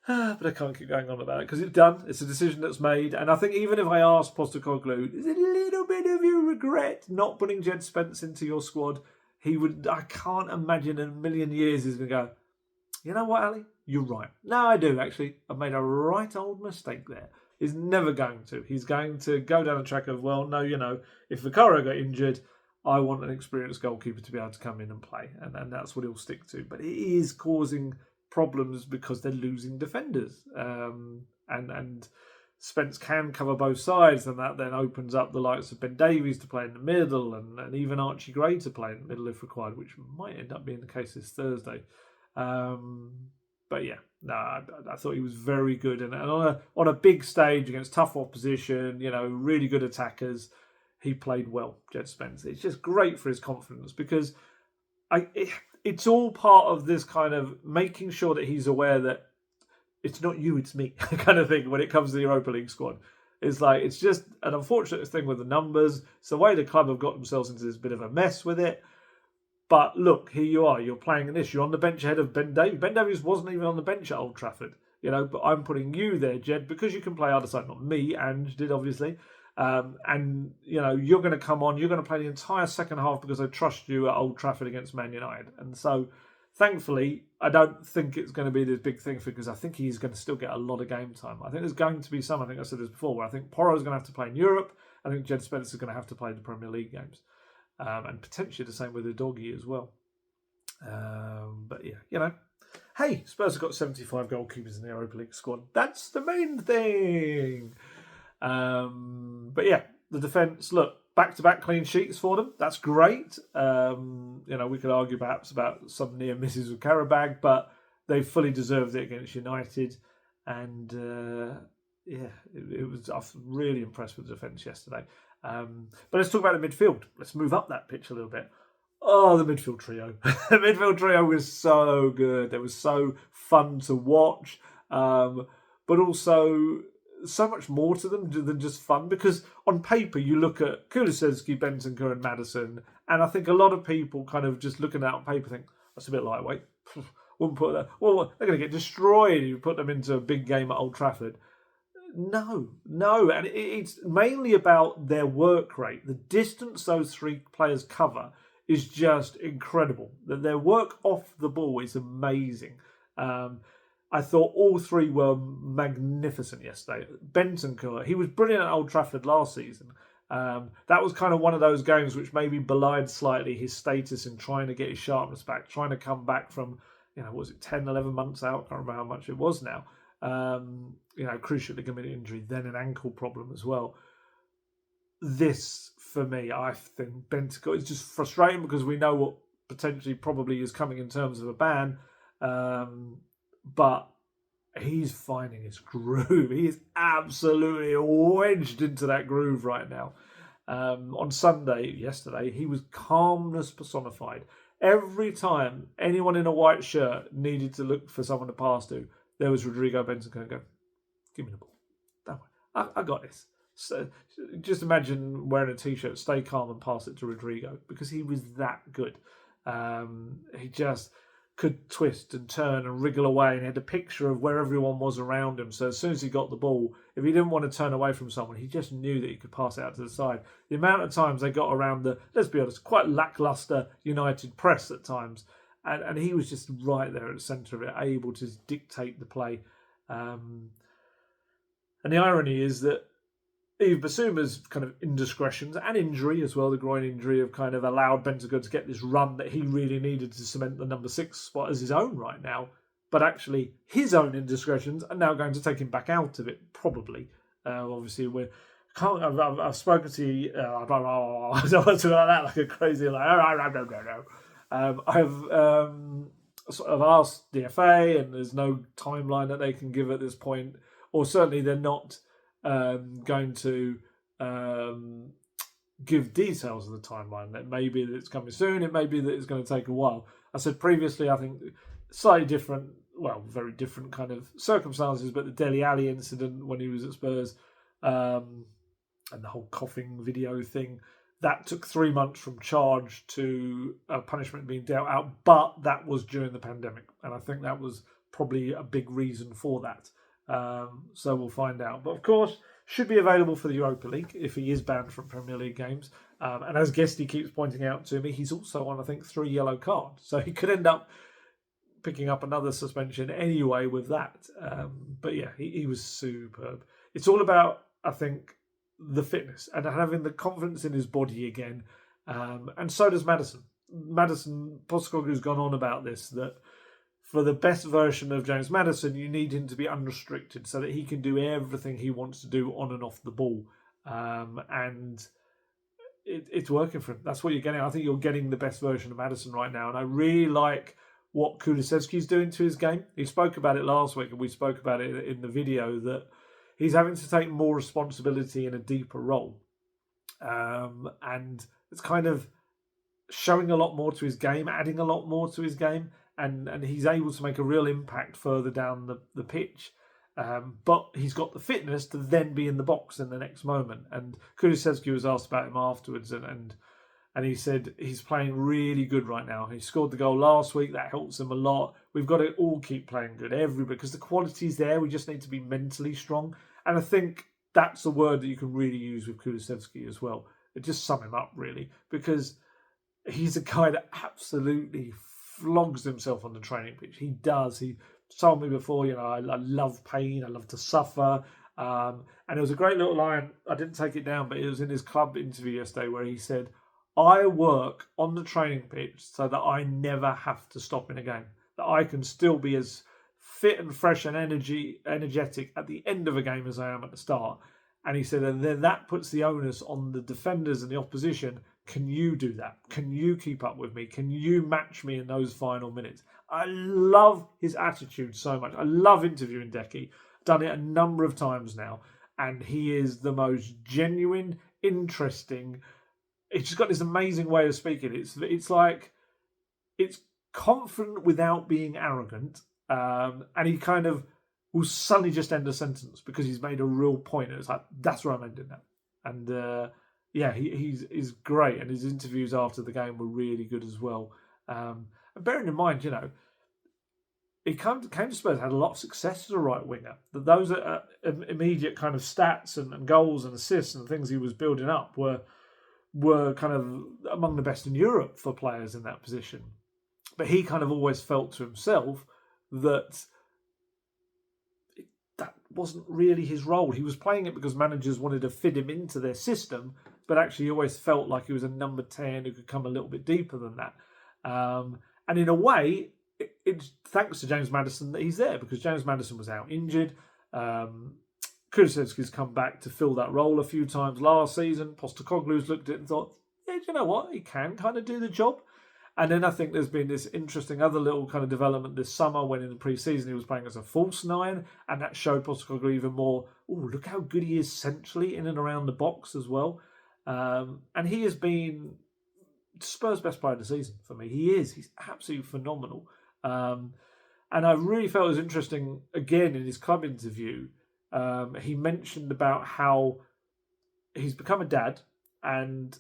But I can't keep going on about it because it's done. It's a decision that's made. And I think even if I asked Postecoglou, is it a little bit of you regret not putting Jed Spence into your squad? He would. I can't imagine in a million years he's going to go, you know what, Ali? You're right. No, I do, actually. I've made a right old mistake there. He's never going to. He's going to go down the track of, well, no, if Vicario got injured, I want an experienced goalkeeper to be able to come in and play. And that's what he'll stick to. But it is causing problems because they're losing defenders. And Spence can cover both sides, and that then opens up the likes of Ben Davies to play in the middle and even Archie Gray to play in the middle if required, which might end up being the case this Thursday. But yeah, no, I thought he was very good, and on a big stage against tough opposition, really good attackers, he played well. Jed Spence. It's just great for his confidence because it's all part of this kind of making sure that he's aware that it's not you, it's me kind of thing when it comes to the Europa League squad. It's like, it's just an unfortunate thing with the numbers. It's the way the club have got themselves into this bit of a mess with it. But look, here you are. You're playing in this. You're on the bench ahead of Ben Davies. Ben Davies wasn't even on the bench at Old Trafford, but I'm putting you there, Jed, because you can play either side. Not me, Ange did, obviously. And you're going to come on. You're going to play the entire second half because I trust you at Old Trafford against Man United. And so, thankfully, I don't think it's going to be this big thing because I think he's going to still get a lot of game time. I think there's going to be some, I think I said this before, where I think Porro's going to have to play in Europe. I think Jed Spence is going to have to play the Premier League games. And potentially the same with Udogie as well. But yeah, hey, Spurs have got 75 goalkeepers in the Europa League squad. That's the main thing. But yeah, the defence, look, back-to-back clean sheets for them. That's great. We could argue perhaps about some near misses with Karabag, but they fully deserved it against United. And it was. I was really impressed with the defence yesterday. But let's talk about the midfield. Let's move up that pitch a little bit. Oh, the midfield trio. The midfield trio was so good. They were so fun to watch. But also so much more to them than just fun, because on paper you look at Kulusevski, Bentancur and Maddison, and I think a lot of people kind of just looking at that on paper think, that's a bit lightweight. Wouldn't put that. Well, they're going to get destroyed if you put them into a big game at Old Trafford. No. And it's mainly about their work rate. The distance those three players cover is just incredible. Their work off the ball is amazing. I thought all three were magnificent yesterday. Bentancur, he was brilliant at Old Trafford last season. That was kind of one of those games which maybe belied slightly his status in trying to get his sharpness back, trying to come back from, was it 10, 11 months out? I can't remember how much it was now. Cruciate ligament injury, then an ankle problem as well. This, for me, I think Bentancur is just frustrating because we know what potentially probably is coming in terms of a ban. But he's finding his groove. He is absolutely wedged into that groove right now. On yesterday, he was calmness personified. Every time anyone in a white shirt needed to look for someone to pass to, there was Rodrigo Bentancur and go, give me the ball. Don't worry. I got this. So just imagine wearing a t-shirt, stay calm and pass it to Rodrigo, because he was that good. He just could twist and turn and wriggle away, and he had a picture of where everyone was around him. So as soon as he got the ball, if he didn't want to turn away from someone, he just knew that he could pass it out to the side. The amount of times they got around the, let's be honest, quite lacklustre United press at times, and he was just right there at the centre of it, able to dictate the play. And the irony is that Yves Bissouma's kind of indiscretions and injury as well, the groin injury, have kind of allowed Bentancur to get this run that he really needed to cement the number 6 spot as his own right now. But actually, his own indiscretions are now going to take him back out of it, probably. Obviously, I've spoken to you, I don't want to like that, like a crazy, I've sort of asked the FA, and there's no timeline that they can give at this point, or certainly they're not going to give details of the timeline. That may be that it's coming soon, it may be that it's going to take a while. I said previously, I think slightly different, very different kind of circumstances, but the Dele Alli incident when he was at Spurs, and the whole coughing video thing. That took 3 months from charge to punishment being dealt out, but that was during the pandemic, and I think that was probably a big reason for that. So we'll find out. But of course, should be available for the Europa League if he is banned from Premier League games. And as Guesty keeps pointing out to me, he's also on, I think, 3 yellow cards. So he could end up picking up another suspension anyway with that. But yeah, he was superb. It's all about, I think, the fitness and having the confidence in his body again. And so does Maddison. Postecoglou's gone on about this, that for the best version of James Maddison, you need him to be unrestricted so that he can do everything he wants to do on and off the ball. And it's working for him. That's what you're getting. I think you're getting the best version of Maddison right now. And I really like what Kulusevski's doing to his game. He spoke about it last week, and we spoke about it in the video, that he's having to take more responsibility in a deeper role. And it's kind of showing a lot more to his game, adding a lot more to his game. And he's able to make a real impact further down the pitch. But he's got the fitness to then be in the box in the next moment. And Kulusevski was asked about him afterwards, and he said he's playing really good right now. He scored the goal last week. That helps him a lot. We've got to all keep playing good, everybody, because the quality's there. We just need to be mentally strong. And I think that's a word that you can really use with Kulusevski as well. It just sum him up, really, because he's a guy that absolutely flogs himself on the training pitch. He does. He told me before, I love pain. I love to suffer. And it was a great little line. I didn't take it down, but it was in his club interview yesterday where he said, I work on the training pitch so that I never have to stop in a game. That I can still be as fit and fresh and energetic at the end of a game as I am at the start. And he said, and then that puts the onus on the defenders and the opposition. Can you do that? Can you keep up with me? Can you match me in those final minutes? I love his attitude so much. I love interviewing Decky. Done it a number of times now. And he is the most genuine, interesting. He's just got this amazing way of speaking. It's like, it's confident without being arrogant. And he kind of will suddenly just end a sentence because he's made a real point. And it's like, that's where I'm ending now. And yeah, he's great. And his interviews after the game were really good as well. And bearing in mind, he came to Spurs, had a lot of success as a right winger. Those immediate kind of stats and goals and assists and things he was building up were kind of among the best in Europe for players in that position. But he kind of always felt to himself that that wasn't really his role. He was playing it because managers wanted to fit him into their system, but actually he always felt like he was a number 10 who could come a little bit deeper than that. And in a way, it's thanks to James Maddison that he's there, because James Maddison was out injured. Kulusevski's come back to fill that role a few times last season. Postecoglou's looked at it and thought, yeah, do you know what? He can kind of do the job. And then I think there's been this interesting other little kind of development this summer when in the pre-season he was playing as a false nine, and that showed Postecoglou even more, look how good he is centrally in and around the box as well. And he has been Spurs' best player of the season for me. He's absolutely phenomenal. And I really felt it was interesting, again, in his club interview, he mentioned about how he's become a dad, and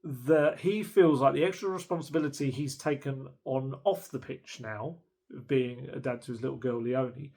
that he feels like the extra responsibility he's taken on off the pitch now, being a dad to his little girl Leonie,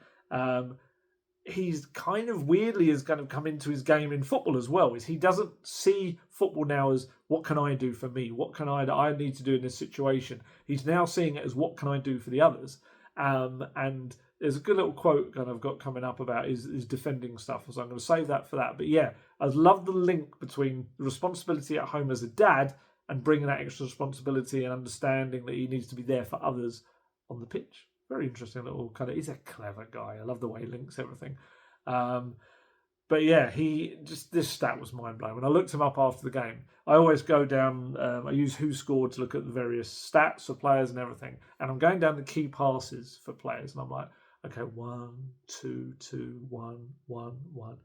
he's kind of weirdly has kind of come into his game in football as well. Is he doesn't see football now as what can I do for me? What can I need to do in this situation? He's now seeing it as what can I do for the others? And there's a good little quote kind of got coming up about his defending stuff, so I'm going to save that for that. But yeah, I love the link between the responsibility at home as a dad and bringing that extra responsibility and understanding that he needs to be there for others on the pitch. Very interesting little kind of, he's a clever guy. I love the way he links everything. But yeah, this stat was mind-blowing. When I looked him up after the game, I always go down, I use Who Scored to look at the various stats for players and everything. And I'm going down the key passes for players. And I'm like, okay, 1, 2, 2, 1, 1, 1.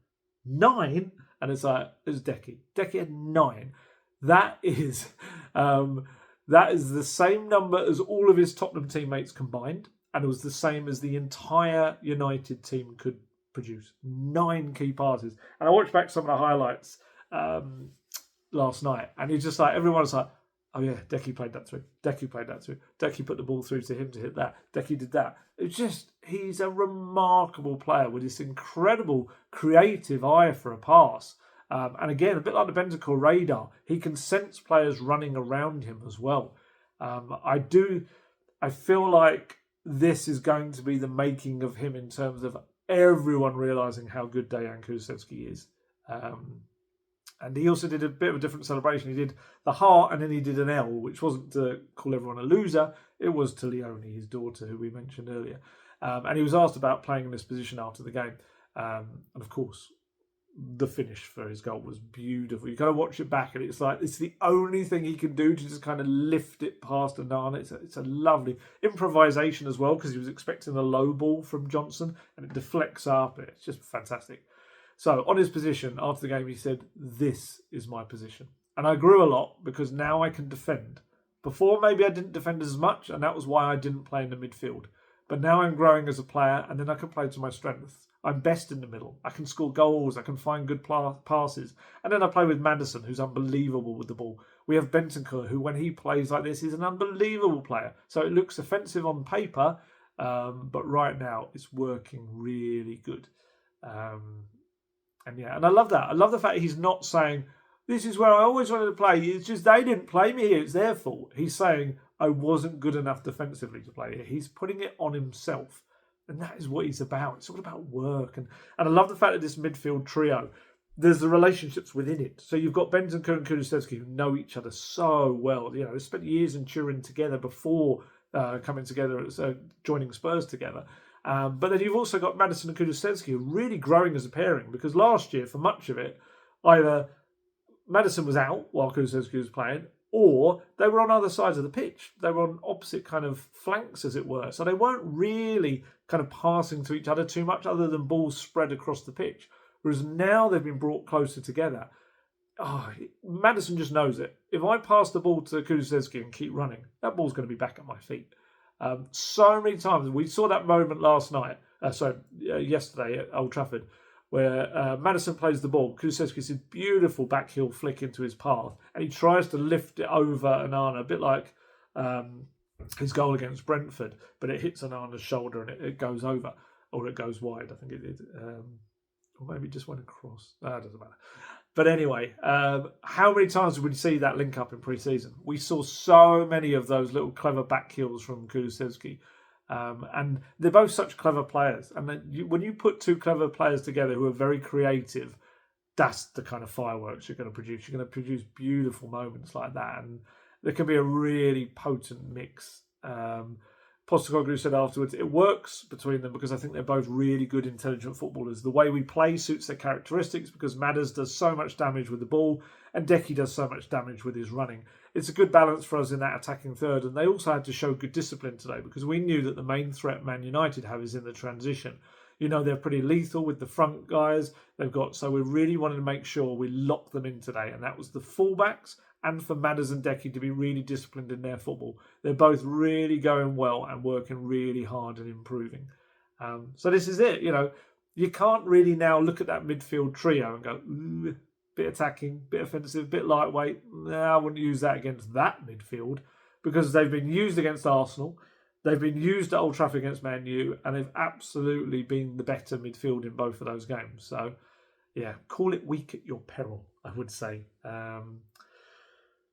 9, and it's like, it was Decky. Decky had 9. That is the same number as all of his Tottenham teammates combined, and it was the same as the entire United team could produce. 9 key passes. And I watched back some of the highlights last night, and he's just like, everyone's like, oh yeah, Decky played that through. Decky played that through. Decky put the ball through to him to hit that. Decky did that. It's just, he's a remarkable player with this incredible creative eye for a pass. And again, a bit like the Bentancur radar, he can sense players running around him as well. I feel like this is going to be the making of him in terms of everyone realising how good Dejan Kulusevski is. And he also did a bit of a different celebration. He did the heart and then he did an L, which wasn't to call everyone a loser. It was to Leonie, his daughter, who we mentioned earlier. And he was asked about playing in this position after the game. And of course, the finish for his goal was beautiful. You got to watch it back and it's like, it's the only thing he can do to just kind of lift it past Onana. It's a lovely improvisation as well, because he was expecting a low ball from Johnson and it deflects up. It's just fantastic. So on his position, after the game, he said, this is my position. And I grew a lot because now I can defend. Before, maybe I didn't defend as much, and that was why I didn't play in the midfield. But now I'm growing as a player, and then I can play to my strengths. I'm best in the middle. I can score goals. I can find good passes. And then I play with Maddison, who's unbelievable with the ball. We have Bentancur, who when he plays like this, is an unbelievable player. So it looks offensive on paper, but right now it's working really good. And I love that. I love the fact he's not saying, this is where I always wanted to play. It's just they didn't play me here. It's their fault. He's saying, I wasn't good enough defensively to play here. He's putting it on himself. And that is what he's about. It's all about work. And I love the fact that this midfield trio, there's the relationships within it. So you've got Bentancur and Kulusevski who know each other so well. You know, they spent years in Turin together before coming together, joining Spurs together. But then you've also got Maddison and Kulusevski who are really growing as a pairing, because last year, for much of it, either Maddison was out while Kulusevski was playing, or they were on other sides of the pitch. They were on opposite kind of flanks, as it were. So they weren't really kind of passing to each other too much, other than balls spread across the pitch. Whereas now they've been brought closer together. Maddison just knows it. If I pass the ball to Kulusevski and keep running, that ball's going to be back at my feet. So many times we saw that moment yesterday at Old Trafford, where Maddison plays the ball. Kulusevski sees a beautiful backheel flick into his path, and he tries to lift it over Onana, a bit like his goal against Brentford, but it hits Onana's shoulder and it goes over, or it goes wide. I think it did, or maybe it just went across. It doesn't matter. But anyway, how many times did we see that link up in pre-season? We saw so many of those little clever back heels from Kulusevski. And they're both such clever players. And when you put two clever players together who are very creative, that's the kind of fireworks you're going to produce. You're going to produce beautiful moments like that. And there can be a really potent mix. Postecoglou said afterwards, it works between them because I think they're both really good, intelligent footballers. The way we play suits their characteristics because Madders does so much damage with the ball and Decky does so much damage with his running. It's a good balance for us in that attacking third, and they also had to show good discipline today because we knew that the main threat Man United have is in the transition. You know, they're pretty lethal with the front guys so we really wanted to make sure we locked them in today, and that was the fullbacks and for Madders and Decky to be really disciplined in their football. They're both really going well and working really hard and improving. So this is it. You know, you can't really now look at that midfield trio and go, ooh, bit attacking, bit offensive, bit lightweight. No, I wouldn't use that against that midfield because they've been used against Arsenal. They've been used at Old Trafford against Man U, and they've absolutely been the better midfield in both of those games. So, yeah, call it weak at your peril, I would say.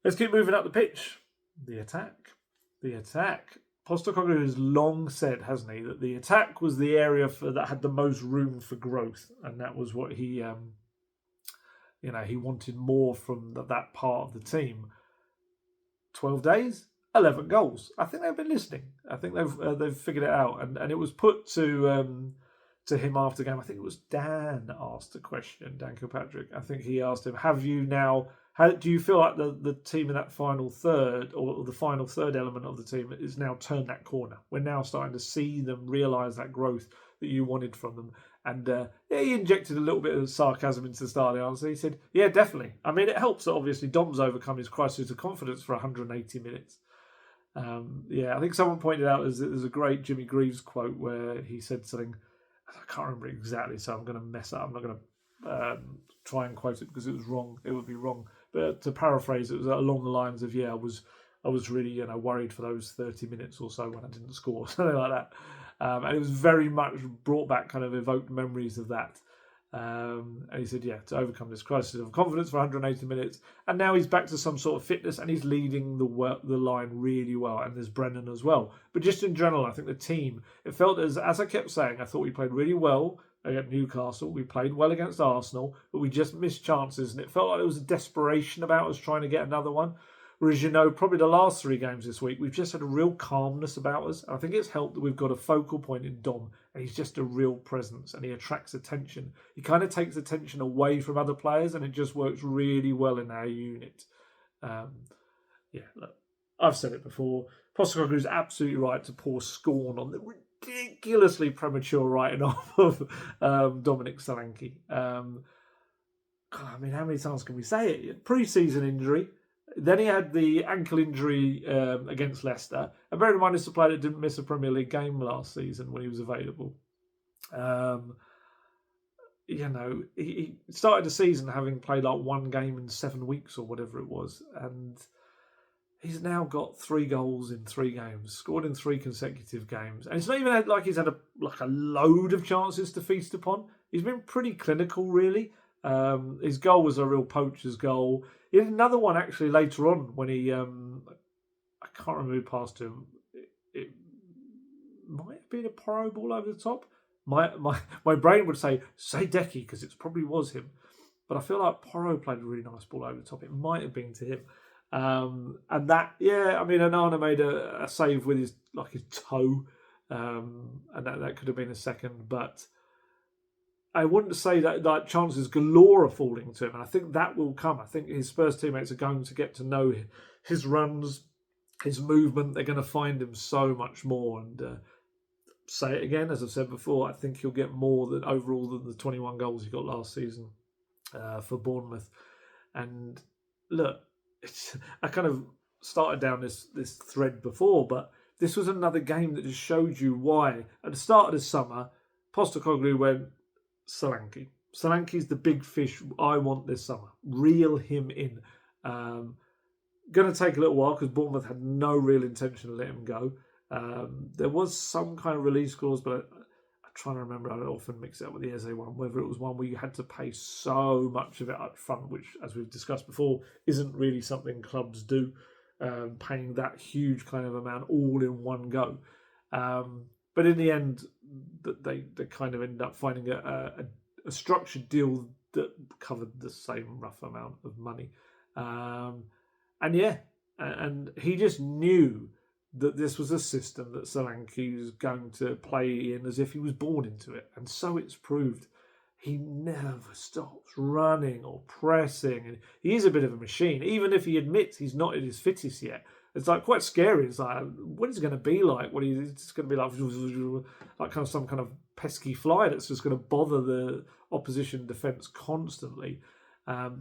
Let's keep moving up the pitch. The attack. Postecoglou has long said, hasn't he, that the attack was the area that had the most room for growth, and that was what he wanted more from that part of the team. 12 days, 11 goals. I think they've been listening. I think they've figured it out, and it was put to him after the game. I think it was Dan asked a question, Dan Kilpatrick. I think he asked him, do you feel like the team in that final third, or the final third element of the team, is now turned that corner? We're now starting to see them realise that growth that you wanted from them. And he injected a little bit of sarcasm into the start of the answer. He said, yeah, definitely. I mean, it helps that obviously Dom's overcome his crisis of confidence for 180 minutes. I think someone pointed out there's a great Jimmy Greaves quote where he said something, I can't remember exactly, so I'm going to mess up. I'm not going to try and quote it because it was wrong. It would be wrong. But to paraphrase, it was along the lines of, I was really worried for those 30 minutes or so when I didn't score, something like that. And it was very much brought back, kind of evoked memories of that. And he said, to overcome this crisis of confidence for 180 minutes, and now he's back to some sort of fitness, and he's leading the line really well. And there's Brennan as well. But just in general, I think the team, it felt as I kept saying, I thought we played really well against Newcastle. We played well against Arsenal, but we just missed chances, and it felt like there was a desperation about us trying to get another one. Whereas, probably the last 3 games this week, we've just had a real calmness about us. And I think it's helped that we've got a focal point in Dom, and he's just a real presence, and he attracts attention. He kind of takes attention away from other players, and it just works really well in our unit. Look, I've said it before. Postecoglou is absolutely right to pour scorn on the ridiculously premature writing off of Dominic Solanke. How many times can we say it? Pre-season injury. Then he had the ankle injury against Leicester. And bear in mind, it's a player that didn't miss a Premier League game last season when he was available. He started the season having played like 1 game in 7 weeks or whatever it was. And he's now got 3 goals in 3 games, scored in 3 consecutive games. And it's not even like he's had a load of chances to feast upon. He's been pretty clinical, really. His goal was a real poacher's goal. He had another one actually later on when he, I can't remember who passed to him. It might have been a Porro ball over the top. My brain would say Decky because it probably was him, but I feel like Porro played a really nice ball over the top. It might have been to him, and that Onana made a save with his toe, and that could have been a second, but I wouldn't say that chances galore are falling to him, and I think that will come. I think his Spurs teammates are going to get to know his runs, his movement. They're going to find him so much more. And say it again, as I've said before, I think he'll get more than the 21 goals he got last season for Bournemouth. And look, I kind of started down this thread before, but this was another game that just showed you why. At the start of the summer, Postecoglou went, Solanke. Solanke's the big fish I want this summer. Reel him in. Going to take a little while because Bournemouth had no real intention to let him go. There was some kind of release clause, but I'm trying to remember. I often mix it up with the Eze one, whether it was one where you had to pay so much of it up front, which, as we've discussed before, isn't really something clubs do, paying that huge kind of amount all in one go. But in the end, they kind of ended up finding a structured deal that covered the same rough amount of money. And he just knew that this was a system that Solanke was going to play in as if he was born into it. And so it's proved. He never stops running or pressing. And he is a bit of a machine, even if he admits he's not at his fittest yet. It's quite scary. It's what is it going to be like? What he's just going to be like kind of some kind of pesky fly that's just going to bother the opposition defence constantly.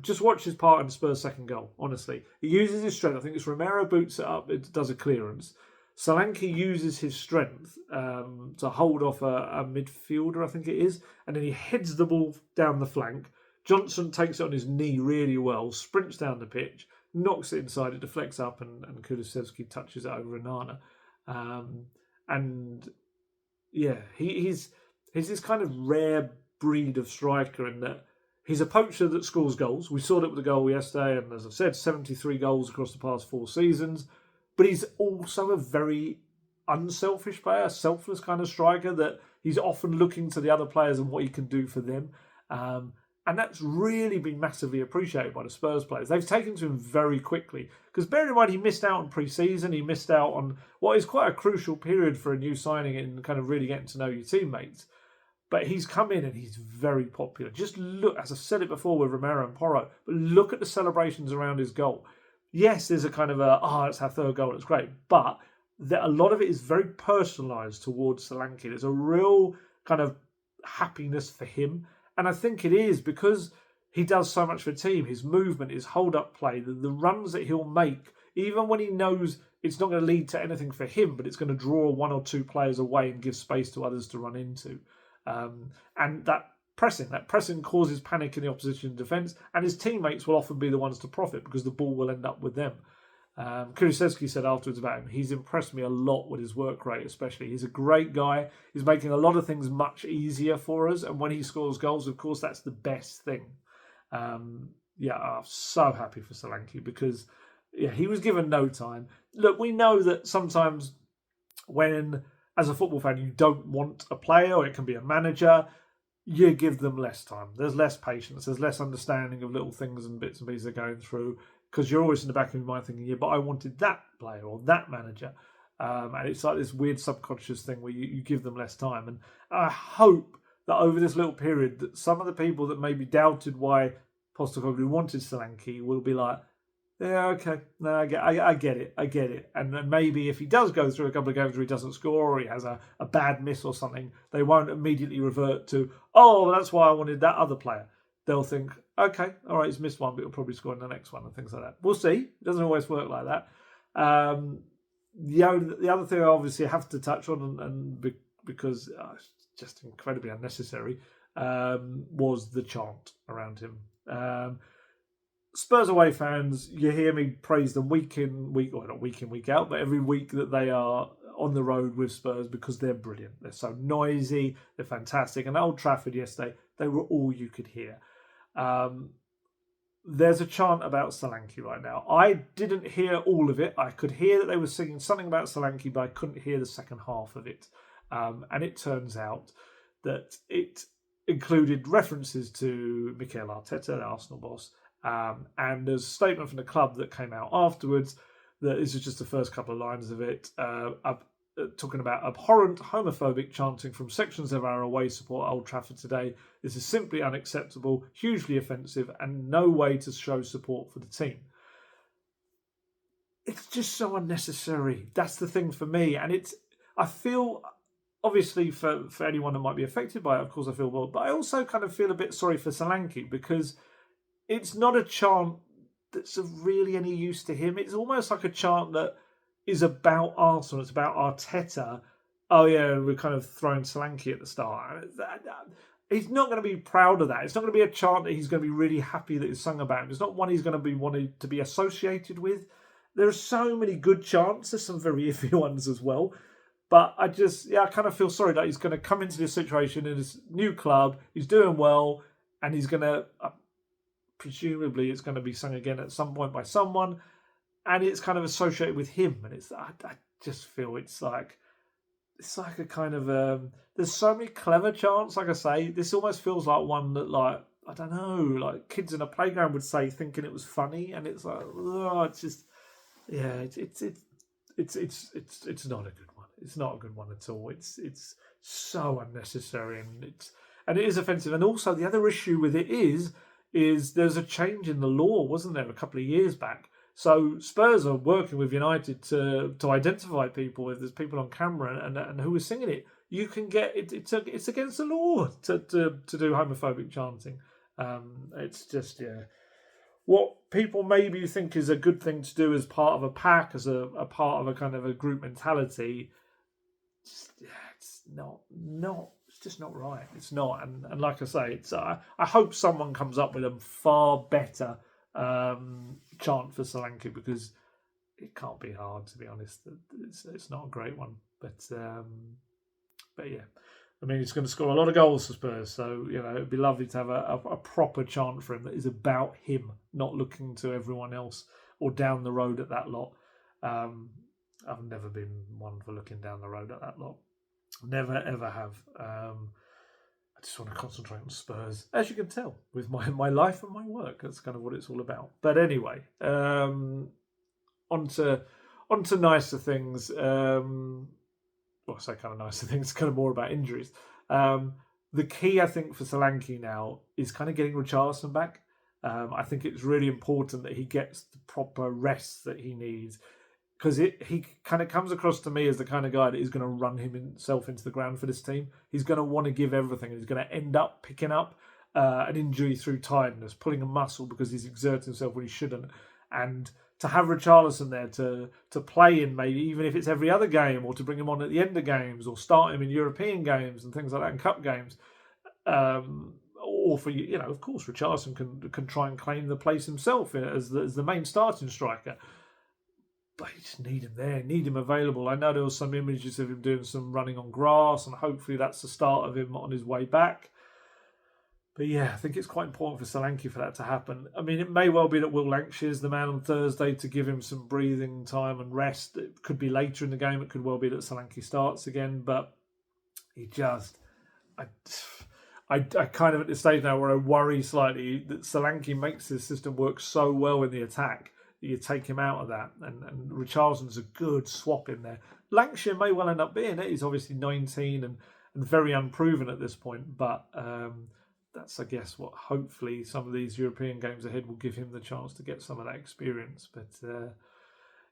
Just watch his part in the Spurs' second goal, honestly. He uses his strength. I think it's Romero boots it up. It does a clearance. Solanke uses his strength to hold off a midfielder, I think it is, and then he heads the ball down the flank. Johnson takes it on his knee really well, sprints down the pitch, knocks it inside, it deflects up, and Kulusevski touches it over Onana. He's this kind of rare breed of striker in that he's a poacher that scores goals. We saw that with the goal yesterday, and as I've said, 73 goals across the past 4 seasons. But he's also a very unselfish player, a selfless kind of striker that he's often looking to the other players and what he can do for them. And that's really been massively appreciated by the Spurs players. They've taken to him very quickly. Because bear in mind, he missed out on pre-season. He missed out on what is quite a crucial period for a new signing and kind of really getting to know your teammates. But he's come in and he's very popular. Just look, as I've said it before with Romero and Porro, but look at the celebrations around his goal. Yes, there's a kind of it's our third goal, it's great. But a lot of it is very personalised towards Solanke. There's a real kind of happiness for him. And I think it is because he does so much for the team. His movement, his hold-up play, the runs that he'll make, even when he knows it's not going to lead to anything for him, but it's going to draw 1 or 2 players away and give space to others to run into. And that pressing causes panic in the opposition defence, and his teammates will often be the ones to profit because the ball will end up with them. Kulusevski said afterwards about him, he's impressed me a lot with his work rate, especially. He's a great guy. He's making a lot of things much easier for us. And when he scores goals, of course, that's the best thing. I'm so happy for Solanke because he was given no time. Look, we know that sometimes when, as a football fan, you don't want a player, or it can be a manager, you give them less time. There's less patience. There's less understanding of little things and bits and pieces they're going through. Because you're always in the back of your mind thinking, but I wanted that player or that manager. And it's like this weird subconscious thing where you give them less time. And I hope that over this little period that some of the people that maybe doubted why Postecoglou wanted Solanke will be like, yeah, okay, no, I get it. And then maybe if he does go through a couple of games where he doesn't score or he has a bad miss or something, they won't immediately revert to, oh, that's why I wanted that other player. They'll think, okay, all right, he's missed one, but he'll probably score in the next one and things like that. We'll see. It doesn't always work like that. The other thing I obviously have to touch on, and because it's just incredibly unnecessary, was the chant around him. Spurs away fans, you hear me praise them week in, week out, but every week that they are on the road with Spurs because they're brilliant. They're so noisy, they're fantastic. And at Old Trafford yesterday, they were all you could hear. There's a chant about Solanke right now. I didn't hear all of it. I could hear that they were singing something about Solanke, but I couldn't hear the second half of it. And it turns out that it included references to Mikel Arteta, the Arsenal boss, and there's a statement from the club that came out afterwards that this is just the first couple of lines of it, talking about abhorrent homophobic chanting from sections of our away support at Old Trafford today. This is simply unacceptable, hugely offensive, and no way to show support for the team. It's just so unnecessary. That's the thing for me. And I feel, obviously, for anyone that might be affected by it, of course I feel well, but I also kind of feel a bit sorry for Solanke because it's not a chant that's of really any use to him. It's almost like a chant that is about Arsenal. It's about Arteta. Oh yeah, we're kind of throwing Solanke at the start. He's not going to be proud of that. It's not going to be a chant that he's going to be really happy that it's sung about him. It's not one he's going to be wanted to be associated with. There are so many good chants. There's some very iffy ones as well. But I kind of feel sorry that he's going to come into this situation in this new club. He's doing well, and he's going to, presumably, it's going to be sung again at some point by someone. And it's kind of associated with him, and I just feel it's like a kind of there's so many clever chants. Like I say, this almost feels like one that, like, I don't know, like kids in a playground would say, thinking it was funny, and it's like, oh, it's just, yeah, it's not a good one. It's not a good one at all. It's so unnecessary, and it is offensive. And also the other issue with it is there's a change in the law, wasn't there, a couple of years back? So Spurs are working with United to identify people if there's people on camera and who is singing it. You can get it. It's against the law to do homophobic chanting. It's just what people maybe think is a good thing to do as part of a pack, as a part of a kind of a group mentality. It's not. It's just not right. It's not. And like I say, I hope someone comes up with a far better chant for Solanke because it can't be hard, to be honest. It's not a great one, but yeah, I mean, he's going to score a lot of goals for Spurs, so it'd be lovely to have a proper chant for him that is about him, not looking to everyone else or down the road at that lot. I've never been one for looking down the road at that lot. Never ever have. I just want to concentrate on Spurs, as you can tell, with my life and my work. That's kind of what it's all about. But anyway, on to nicer things. Well, I say kind of nicer things, kind of more about injuries. The key, I think, for Solanke now is kind of getting Richarlison back. I think it's really important that he gets the proper rest that he needs, because he kind of comes across to me as the kind of guy that is going to run himself into the ground for this team. He's going to want to give everything. He's going to end up picking up an injury through tiredness, pulling a muscle because he's exerting himself when he shouldn't. And to have Richarlison there to play in, maybe even if it's every other game, or to bring him on at the end of games, or start him in European games and things like that, and cup games. Or for, of course, Richarlison can try and claim the place himself as the main starting striker. But you just need him there, need him available. I know there was some images of him doing some running on grass, and hopefully that's the start of him on his way back. But yeah, I think it's quite important for Solanke for that to happen. I mean, it may well be that Will Lankshire's the man on Thursday to give him some breathing time and rest. It could be later in the game. It could well be that Solanke starts again. But he just... I kind of at this stage now where I worry slightly that Solanke makes this system work so well in the attack that you take him out of that. And Richarlison's a good swap in there. Lankshire may well end up being it. He's obviously 19 and very unproven at this point. But that's, I guess, what hopefully some of these European games ahead will give him the chance to get some of that experience. But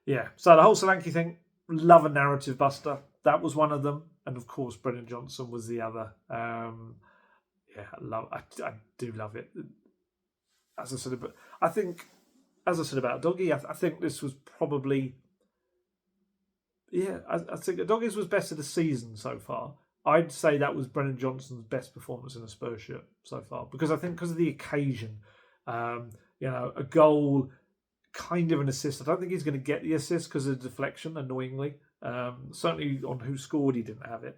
yeah, so the whole Solanke thing, love a narrative buster. That was one of them. And of course, Brennan Johnson was the other. Yeah, I do love it. As I said about Udogie, I think this was probably, I think Udogie's was best of the season so far. I'd say that was Brennan Johnson's best performance in a Spurs shirt so far, because I think because of the occasion, a goal, kind of an assist. I don't think he's going to get the assist because of the deflection, annoyingly. Certainly on who scored, he didn't have it.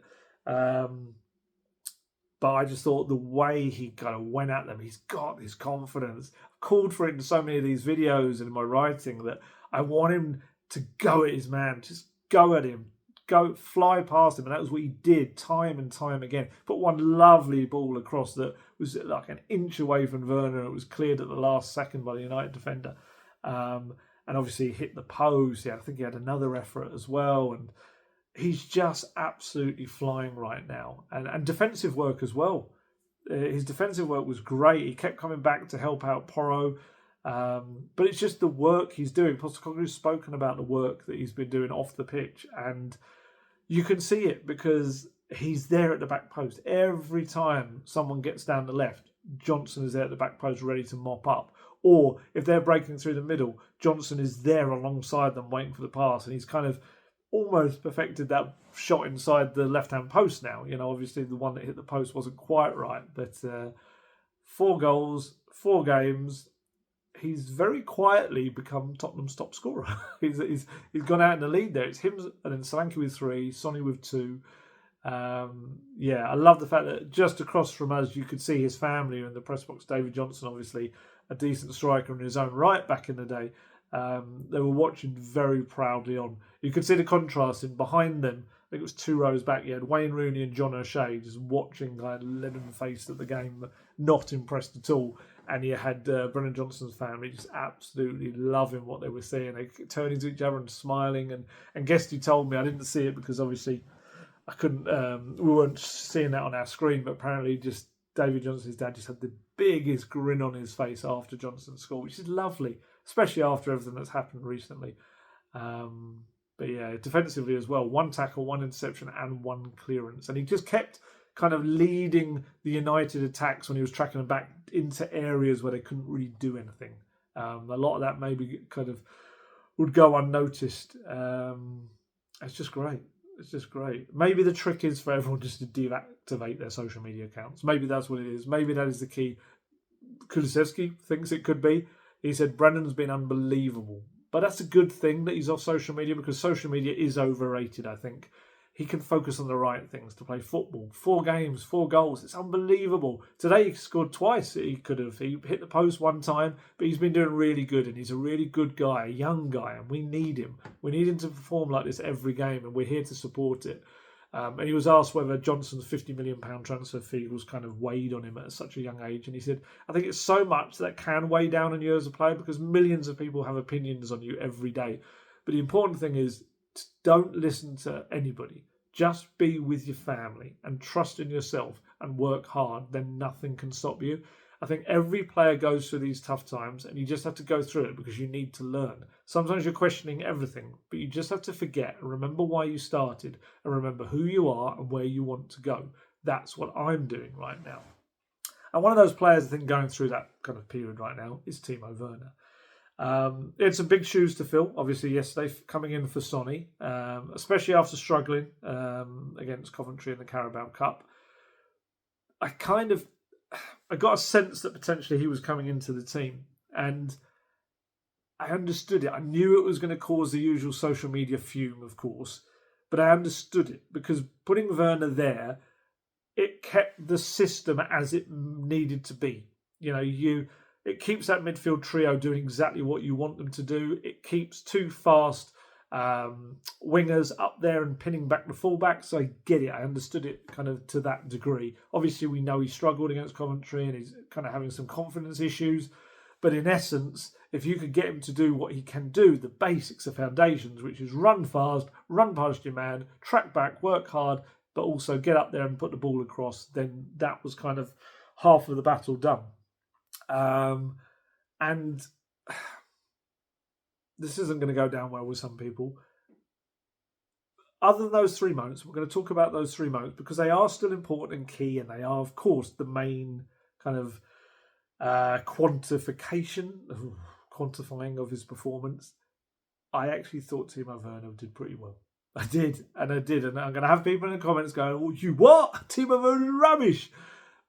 But I just thought the way he kind of went at them, he's got this confidence. I've called for it in so many of these videos and in my writing that I want him to go at his man. Just go at him. Go, fly past him. And that was what he did time and time again. Put one lovely ball across that was like an inch away from Werner. It was cleared at the last second by the United defender. And obviously he hit the post. Yeah, I think he had another effort as well. And he's just absolutely flying right now. And defensive work as well. His defensive work was great. He kept coming back to help out Porro. But it's just the work he's doing. Postecoglou's spoken about the work that he's been doing off the pitch. And you can see it because he's there at the back post. Every time someone gets down the left, Johnson is there at the back post ready to mop up. Or if they're breaking through the middle, Johnson is there alongside them waiting for the pass. And he's kind of almost perfected that shot inside the left-hand post now. Obviously the one that hit the post wasn't quite right. But 4 goals, 4 games. He's very quietly become Tottenham's top scorer. he's gone out in the lead there. It's him and then Solanke with 3, Sonny with 2. I love the fact that just across from us you could see his family in the press box. David Johnson, obviously a decent striker in his own right back in the day. They were watching very proudly on. You could see the contrast in behind them. I think it was 2 rows back. You had Wayne Rooney and John O'Shea just watching, kind of leaden-faced at the game, not impressed at all. And you had Brennan Johnson's family just absolutely loving what they were seeing. They turning to each other and smiling. And Guesty told me, I didn't see it because obviously I couldn't. We weren't seeing that on our screen, but apparently just David Johnson's dad just had the biggest grin on his face after Johnson scored, which is lovely, especially after everything that's happened recently. But yeah, defensively as well, 1 tackle, 1 interception and 1 clearance. And he just kept kind of leading the United attacks when he was tracking them back into areas where they couldn't really do anything. A lot of that maybe kind of would go unnoticed. It's just great. It's just great. Maybe the trick is for everyone just to deactivate their social media accounts. Maybe that's what it is. Maybe that is the key. Kulusevski thinks it could be. He said Brennan's been unbelievable. But that's a good thing that he's off social media because social media is overrated, I think. He can focus on the right things to play football. 4 games, 4 goals. It's unbelievable. Today he scored twice. He hit the post 1 time, but he's been doing really good and he's a really good guy, a young guy, and we need him. We need him to perform like this every game and we're here to support it. And he was asked whether Johnson's £50 million transfer fee was kind of weighed on him at such a young age. And he said, I think it's so much that can weigh down on you as a player because millions of people have opinions on you every day. But the important thing is don't listen to anybody. Just be with your family and trust in yourself and work hard. Then nothing can stop you. I think every player goes through these tough times and you just have to go through it because you need to learn. Sometimes you're questioning everything, but you just have to forget and remember why you started and remember who you are and where you want to go. That's what I'm doing right now. And one of those players I think going through that kind of period right now is Timo Werner. It's some big shoes to fill, obviously, yesterday coming in for Sonny, especially after struggling against Coventry in the Carabao Cup. I got a sense that potentially he was coming into the team, and I understood it. I knew it was going to cause the usual social media fume, of course, but I understood it because putting Werner there, it kept the system as it needed to be. It keeps that midfield trio doing exactly what you want them to do. It keeps two fast wingers up there and pinning back the fullbacks. So I get it. I understood it kind of to that degree. Obviously, we know he struggled against Coventry and he's kind of having some confidence issues. But in essence, if you could get him to do what he can do, the basics, the foundations, which is run fast, run past your man, track back, work hard, but also get up there and put the ball across, then that was kind of half of the battle done. And this isn't going to go down well with some people. Other than those 3 moments, we're going to talk about those 3 moments because they are still important and key, and they are, of course, the main kind of quantifying of his performance. I actually thought Timo Werner did pretty well. I did, and I'm going to have people in the comments going, "Oh, you what? Timo Werner rubbish."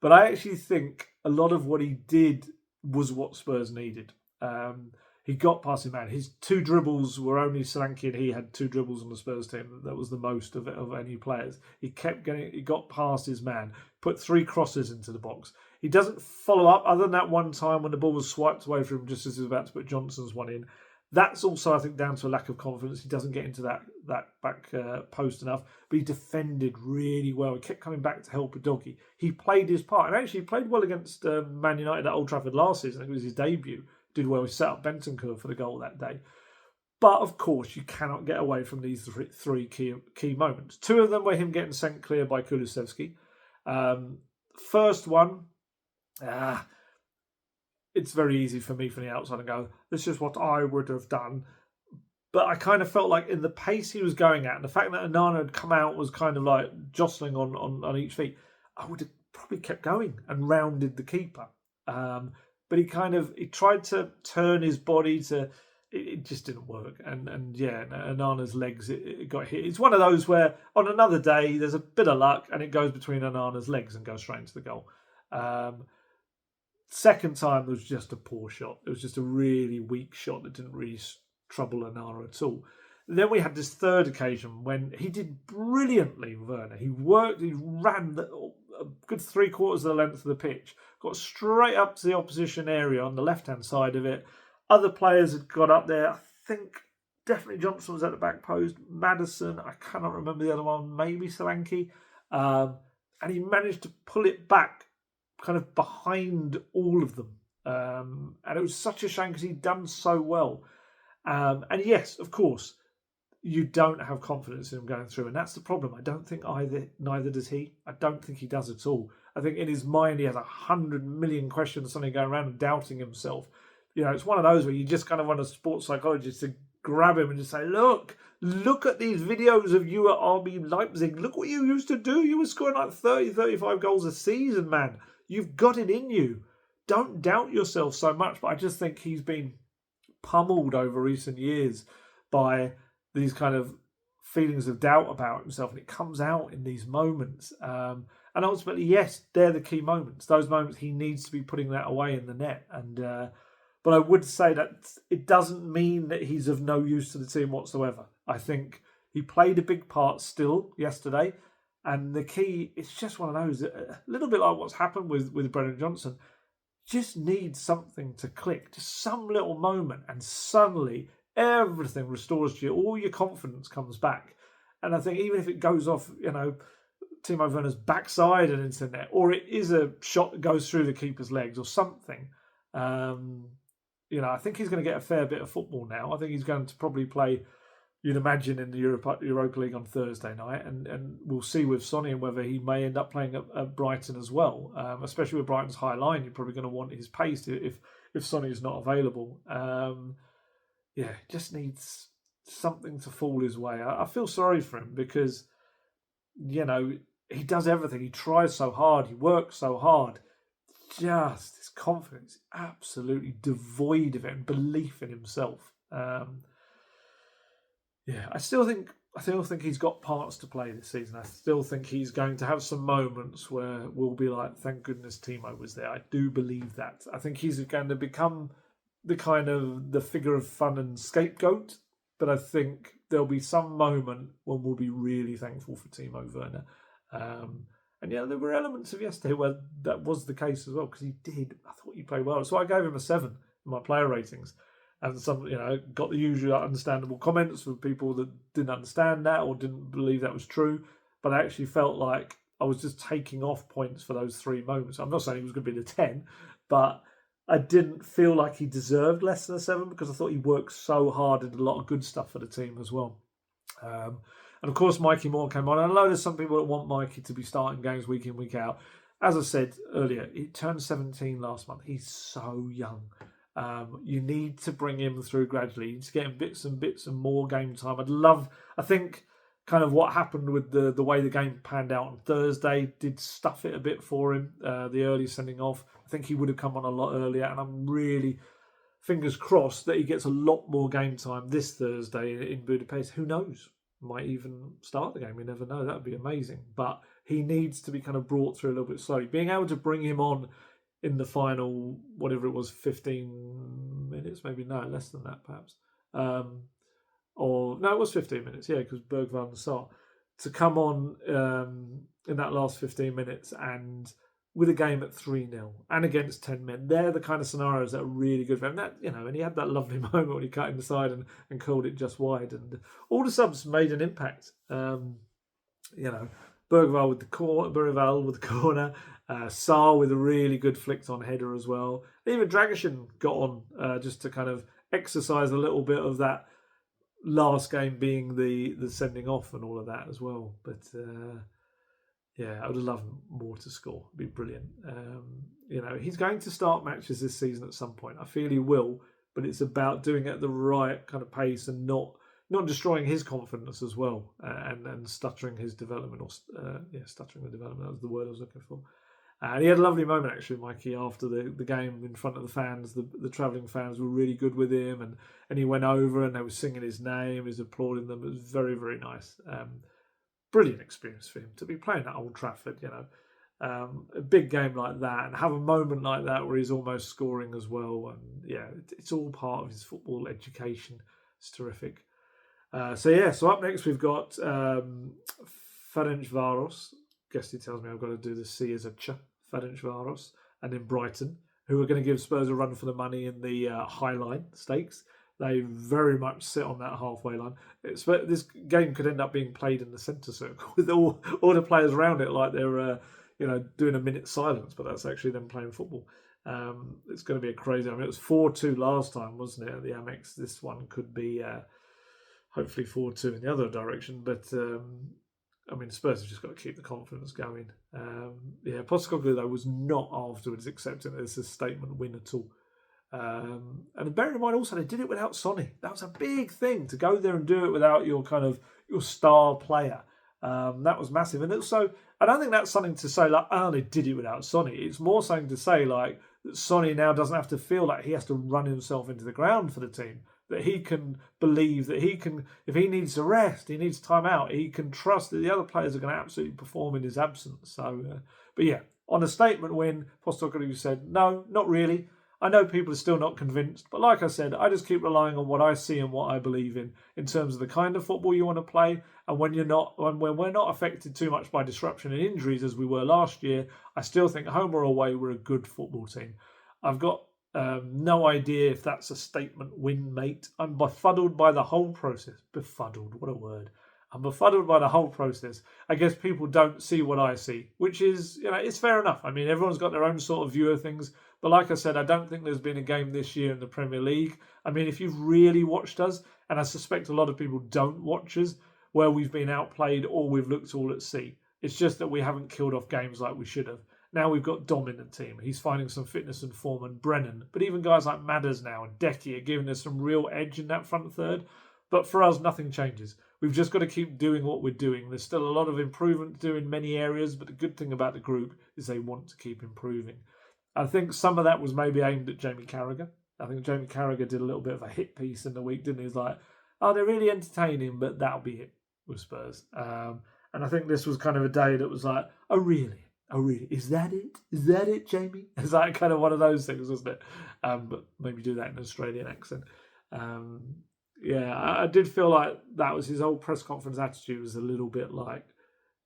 But I actually think a lot of what he did was what Spurs needed. He got past his man. His 2 dribbles were only Solanke, and he had 2 dribbles on the Spurs team. That was the most of any players. He got past his man, put 3 crosses into the box. He doesn't follow up other than that one time when the ball was swiped away from him just as he was about to put Johnson's one in. That's also, I think, down to a lack of confidence. He doesn't get into that back post enough, but he defended really well. He kept coming back to help Udogie. He played his part, and actually played well against Man United at Old Trafford last season. I think it was his debut. Did well. He set up Bentancur for the goal that day. But, of course, you cannot get away from these 3 key moments. 2 of them were him getting sent clear by Kulusevski. First one, it's very easy for me from the outside to go, this is what I would have done. But I kind of felt like in the pace he was going at, and the fact that Onana had come out was kind of like jostling on each feet, I would have probably kept going and rounded the keeper. But he tried to turn his body to, it just didn't work. And Onana's legs, it got hit. It's one of those where on another day, there's a bit of luck and it goes between Onana's legs and goes straight into the goal. Second time was just a poor shot. It was just a really weak shot that didn't really trouble Onana at all. Then we had this third occasion when he did brilliantly, Werner. He ran a good 3/4 of the length of the pitch, got straight up to the opposition area on the left-hand side of it. Other players had got up there. I think definitely Johnson was at the back post. Maddison, I cannot remember the other one, maybe Solanke. And he managed to pull it back kind of behind all of them. And it was such a shame because he'd done so well. And yes, of course, you don't have confidence in him going through. And that's the problem. I don't think neither does he. I don't think he does at all. I think in his mind, he has 100 million questions, something going around and doubting himself. It's one of those where you just kind of want a sports psychologist to grab him and just say, look at these videos of you at RB Leipzig. Look what you used to do. You were scoring like 30, 35 goals a season, man. You've got it in you. Don't doubt yourself so much. But I just think he's been pummeled over recent years by these kind of feelings of doubt about himself. And it comes out in these moments. And ultimately, yes, they're the key moments. Those moments he needs to be putting that away in the net. But I would say that it doesn't mean that he's of no use to the team whatsoever. I think he played a big part still yesterday. And the key, it's just one of those, a little bit like what's happened with Brennan Johnson. Just needs something to click, just some little moment, and suddenly everything restores to you. All your confidence comes back. And I think even if it goes off, Timo Werner's backside and into the net, or it is a shot that goes through the keeper's legs or something, I think he's going to get a fair bit of football now. I think he's going to probably play, you'd imagine, in the Europa League on Thursday night, and we'll see with Sonny and whether he may end up playing at Brighton as well. Especially with Brighton's high line, you're probably going to want his pace if Sonny is not available. Just needs something to fall his way. I feel sorry for him because, he does everything. He tries so hard. He works so hard. just his confidence, absolutely devoid of it and belief in himself. I still think he's got parts to play this season. I still think he's going to have some moments where we'll be like, thank goodness Timo was there. I do believe that. I think he's going to become the figure of fun and scapegoat. But I think there'll be some moment when we'll be really thankful for Timo Werner. And there were elements of yesterday where that was the case as well, because I thought he played well. So I gave him a 7 in my player ratings. And some, got the usual understandable comments from people that didn't understand that or didn't believe that was true. But I actually felt like I was just taking off points for those 3 moments. I'm not saying he was going to be the 10, but I didn't feel like he deserved less than a 7 because I thought he worked so hard and did a lot of good stuff for the team as well. And of course, Mikey Moore came on. And I know there's some people that want Mikey to be starting games week in, week out. As I said earlier, he turned 17 last month. He's so young. You need to bring him through gradually. You need to get him bits and more game time. I think kind of what happened with the way the game panned out on Thursday did stuff it a bit for him, the early sending off. I think he would have come on a lot earlier, and I'm really fingers crossed that he gets a lot more game time this Thursday in Budapest. Who knows? Might even start the game. You never know. That would be amazing. But he needs to be kind of brought through a little bit slowly. Being able to bring him on in the final, whatever it was, 15 minutes, maybe less than that, perhaps. It was 15 minutes, because Bergwijn Sar to come on in that last 15 minutes and with a game at 3-0 and against 10 men. They're the kind of scenarios that are really good for him. And he had that lovely moment when he cut inside and curled it just wide. And all the subs made an impact. Bergwijn with the corner, Sar with a really good flicked on header as well. Even Dragusin got on just to kind of exercise a little bit of that last game being the sending off and all of that as well. But I would have loved Moore to score. It'd be brilliant. He's going to start matches this season at some point. I feel he will, but it's about doing it at the right kind of pace and not destroying his confidence as well, and stuttering his development, stuttering the development. That was the word I was looking for. And he had a lovely moment, actually, Mikey, after the game in front of the fans. The travelling fans were really good with him, and he went over and they were singing his name, he was applauding them. It was very, very nice. Brilliant experience for him to be playing at Old Trafford, a big game like that and have a moment like that where he's almost scoring as well. And it's all part of his football education. It's terrific. So up next we've got Ferencváros. Guess he tells me I've got to do the C as a ch. Ferencváros, and then Brighton, who are going to give Spurs a run for the money in the high line stakes. They very much sit on that halfway line. This game could end up being played in the centre circle with all the players around it like they're doing a minute silence, but that's actually them playing football. It's going to be a crazy. I mean, it was 4-2 last time, wasn't it, at the Amex? This one could be hopefully 4-2 in the other direction, but Spurs have just got to keep the confidence going. Postecoglou, though, was not afterwards accepting it as a statement win at all. And bearing in mind also they did it without Sonny. That was a big thing, to go there and do it without your star player. That was massive. And also, I don't think that's something to say like, they did it without Sonny. It's more something to say like that Sonny now doesn't have to feel like he has to run himself into the ground for the team. That he can believe that he can, if he needs to rest, he needs time out, he can trust that the other players are going to absolutely perform in his absence. So, on a statement win, Postecoglou said, no, not really. I know people are still not convinced, but like I said, I just keep relying on what I see and what I believe in terms of the kind of football you want to play. And when we're not affected too much by disruption and injuries as we were last year, I still think home or away we're a good football team. I've got no idea if that's a statement win, mate. I'm befuddled by the whole process. Befuddled, what a word. I'm befuddled by the whole process. I guess people don't see what I see, which is, it's fair enough. I mean, everyone's got their own sort of view of things. But like I said, I don't think there's been a game this year in the Premier League. I mean, if you've really watched us, and I suspect a lot of people don't watch us, where we've been outplayed or we've looked all at sea. It's just that we haven't killed off games like we should have. Now we've got Dom in the team. He's finding some fitness and form, and Brennan. But even guys like Madders now and Decky are giving us some real edge in that front third. But for us, nothing changes. We've just got to keep doing what we're doing. There's still a lot of improvement to do in many areas, but the good thing about the group is they want to keep improving. I think some of that was maybe aimed at Jamie Carragher. I think Jamie Carragher did a little bit of a hit piece in the week, didn't he? He's like, oh, they're really entertaining, but that'll be it with Spurs. And I think this was kind of a day that was like, oh, really? Oh, really? Is that it? Is that it, Jamie? Is that kind of one of those things, wasn't it? But maybe do that in an Australian accent. Yeah, I did feel like that was his whole press conference attitude was a little bit like,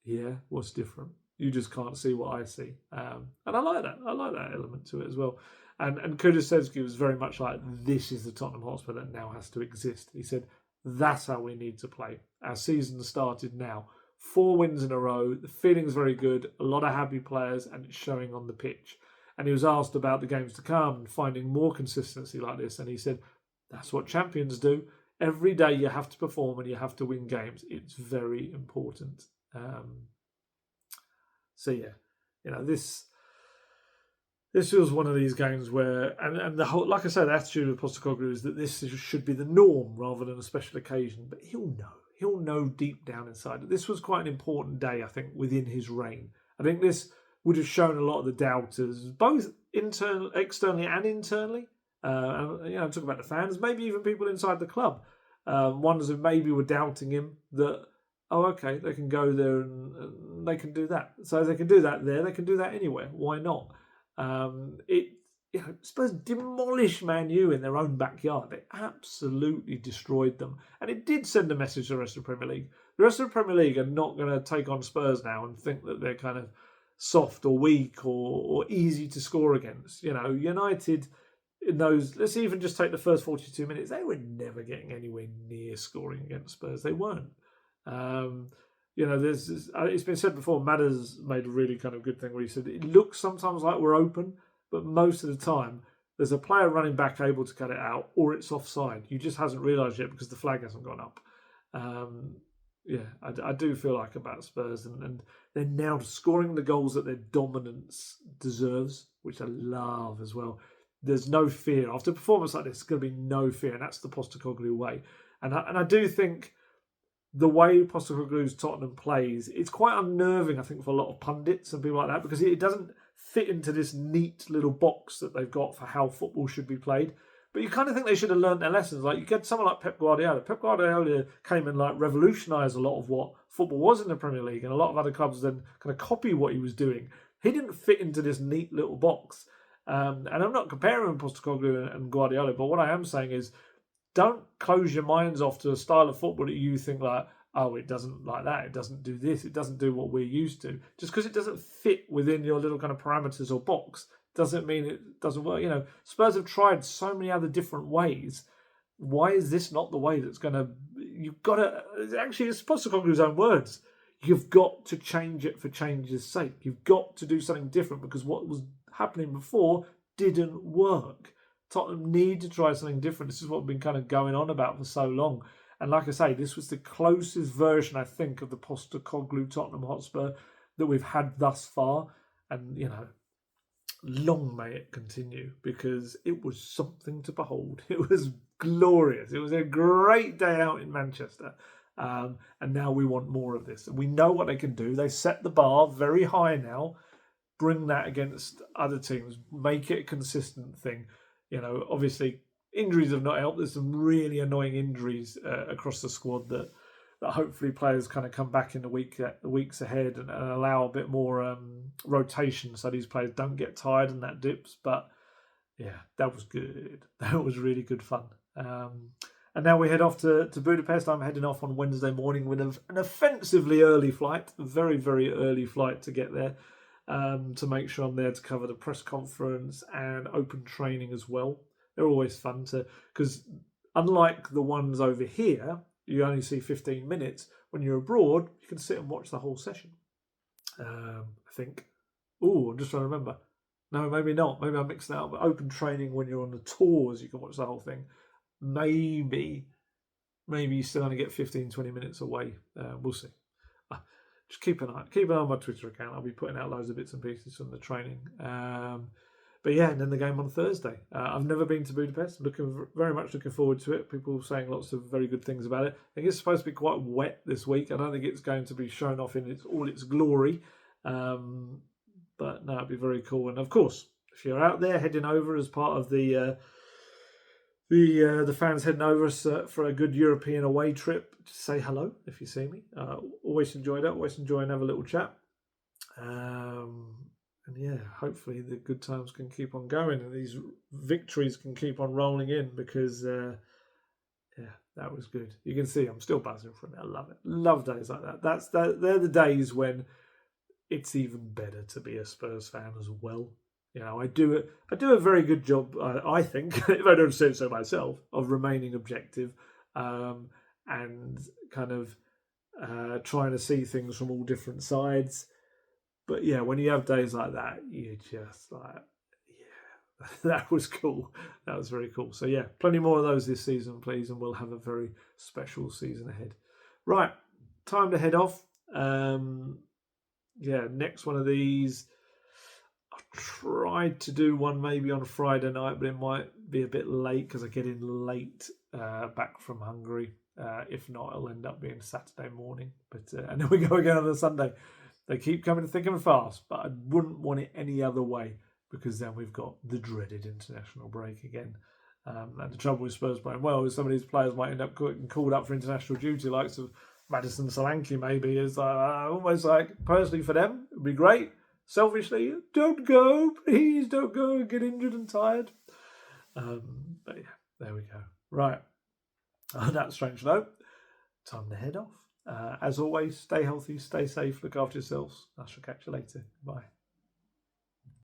yeah, what's different? You just can't see what I see. And I like that. I like that element to it as well. And Kulusevski was very much like, this is the Tottenham Hotspur that now has to exist. He said, that's how we need to play. Our season started now. 4 wins in a row. The feeling's very good. A lot of happy players, and it's showing on the pitch. And he was asked about the games to come and finding more consistency like this. And he said, that's what champions do. Every day you have to perform and you have to win games. It's very important. So yeah, this was one of these games where, and the whole, like I said, the attitude of Postecoglou is that this should be the norm rather than a special occasion. But he'll know deep down inside that this was quite an important day, I think, within his reign. I think this would have shown a lot of the doubters, both externally and internally. And, talk about the fans, maybe even people inside the club, ones who maybe were doubting him that, oh, okay, they can go there and they can do that. So they can do that there, they can do that anywhere. Why not? Spurs demolished Man U in their own backyard. They absolutely destroyed them. And it did send a message to the rest of the Premier League. The rest of the Premier League are not going to take on Spurs now and think that they're kind of soft or weak or easy to score against. United, in those, let's even just take the first 42 minutes, they were never getting anywhere near scoring against Spurs. They weren't. It's been said before, Matters made a really kind of good thing where he said, it looks sometimes like we're open, but most of the time there's a player running back able to cut it out or it's offside. You just hasn't realised yet because the flag hasn't gone up. I do feel like about Spurs and they're now scoring the goals that their dominance deserves, which I love as well. There's no fear. After a performance like this, there's going to be no fear, and that's the Postecoglou way. And I do think the way Postecoglou's Tottenham plays, it's quite unnerving, I think, for a lot of pundits and people like that, because it doesn't fit into this neat little box that they've got for how football should be played. But you kind of think they should have learned their lessons. Like, you get someone like Pep Guardiola. Pep Guardiola came and revolutionised a lot of what football was in the Premier League, and a lot of other clubs then kind of copy what he was doing. He didn't fit into this neat little box. And I'm not comparing Postecoglou and Guardiola, but what I am saying is, don't close your minds off to a style of football that you think like, oh, it doesn't like that, it doesn't do this, it doesn't do what we're used to. Just because it doesn't fit within your little kind of parameters or box doesn't mean it doesn't work. Spurs have tried so many other different ways. Why is this not the way that's going to... You've got to... Actually, it's Postecoglou's own words. You've got to change it for change's sake. You've got to do something different because what was happening before didn't work. Tottenham need to try something different. This is what we've been kind of going on about for so long. And like I say, this was the closest version, I think, of the Postecoglou Tottenham Hotspur that we've had thus far. And, long may it continue, because it was something to behold. It was glorious. It was a great day out in Manchester. And now we want more of this. And we know what they can do. They set the bar very high now. Bring that against other teams. Make it a consistent thing. Obviously, injuries have not helped. There's some really annoying injuries across the squad that hopefully players kind of come back in the weeks ahead and allow a bit more rotation so these players don't get tired and that dips. But yeah, that was good. That was really good fun. And now we head off to Budapest. I'm heading off on Wednesday morning with an offensively early flight, a very, very early flight to get there. To make sure I'm there to cover the press conference and open training as well. They're always fun because unlike the ones over here, you only see 15 minutes. When you're abroad, you can sit and watch the whole session. I think. Oh, I'm just trying to remember. No, maybe not. Maybe I'm mixing that up. But open training when you're on the tours, you can watch the whole thing. Maybe you still only get 15, 20 minutes away. We'll see. Just keep an eye on my Twitter account. I'll be putting out loads of bits and pieces from the training. But yeah, and then the game on Thursday. I've never been to Budapest. Very much looking forward to it. People saying lots of very good things about it. I think it's supposed to be quite wet this week. I don't think it's going to be shown off in all its glory. But no, it'd be very cool. And of course, if you're out there heading over as part of the fans heading over for a good European away trip, just say hello if you see me. Always enjoy that. Always enjoy and have a little chat. And yeah, hopefully the good times can keep on going and these victories can keep on rolling in because, that was good. You can see I'm still buzzing from it. I love it. Love days like that. They're the days when it's even better to be a Spurs fan as well. I do a very good job, I think, if I don't say so myself, of remaining objective and kind of trying to see things from all different sides. But yeah, when you have days like that, you're just like, yeah, that was cool. That was very cool. So yeah, plenty more of those this season, please, and we'll have a very special season ahead. Right, time to head off. Next one of these. I tried to do one maybe on a Friday night, but it might be a bit late because I get in late back from Hungary. If not, it'll end up being Saturday morning. But and then we go again on a Sunday. They keep coming thick and fast, but I wouldn't want it any other way because then we've got the dreaded international break again. And the trouble with Spurs playing well is some of these players might end up getting called up for international duty, like Madison Solanke maybe. Is almost like personally for them, it'd be great. Selfishly, don't go, please don't go and get injured and tired. But yeah, there we go. Right, on that strange note, time to head off. As always, stay healthy, stay safe, look after yourselves. I shall catch you later. Bye.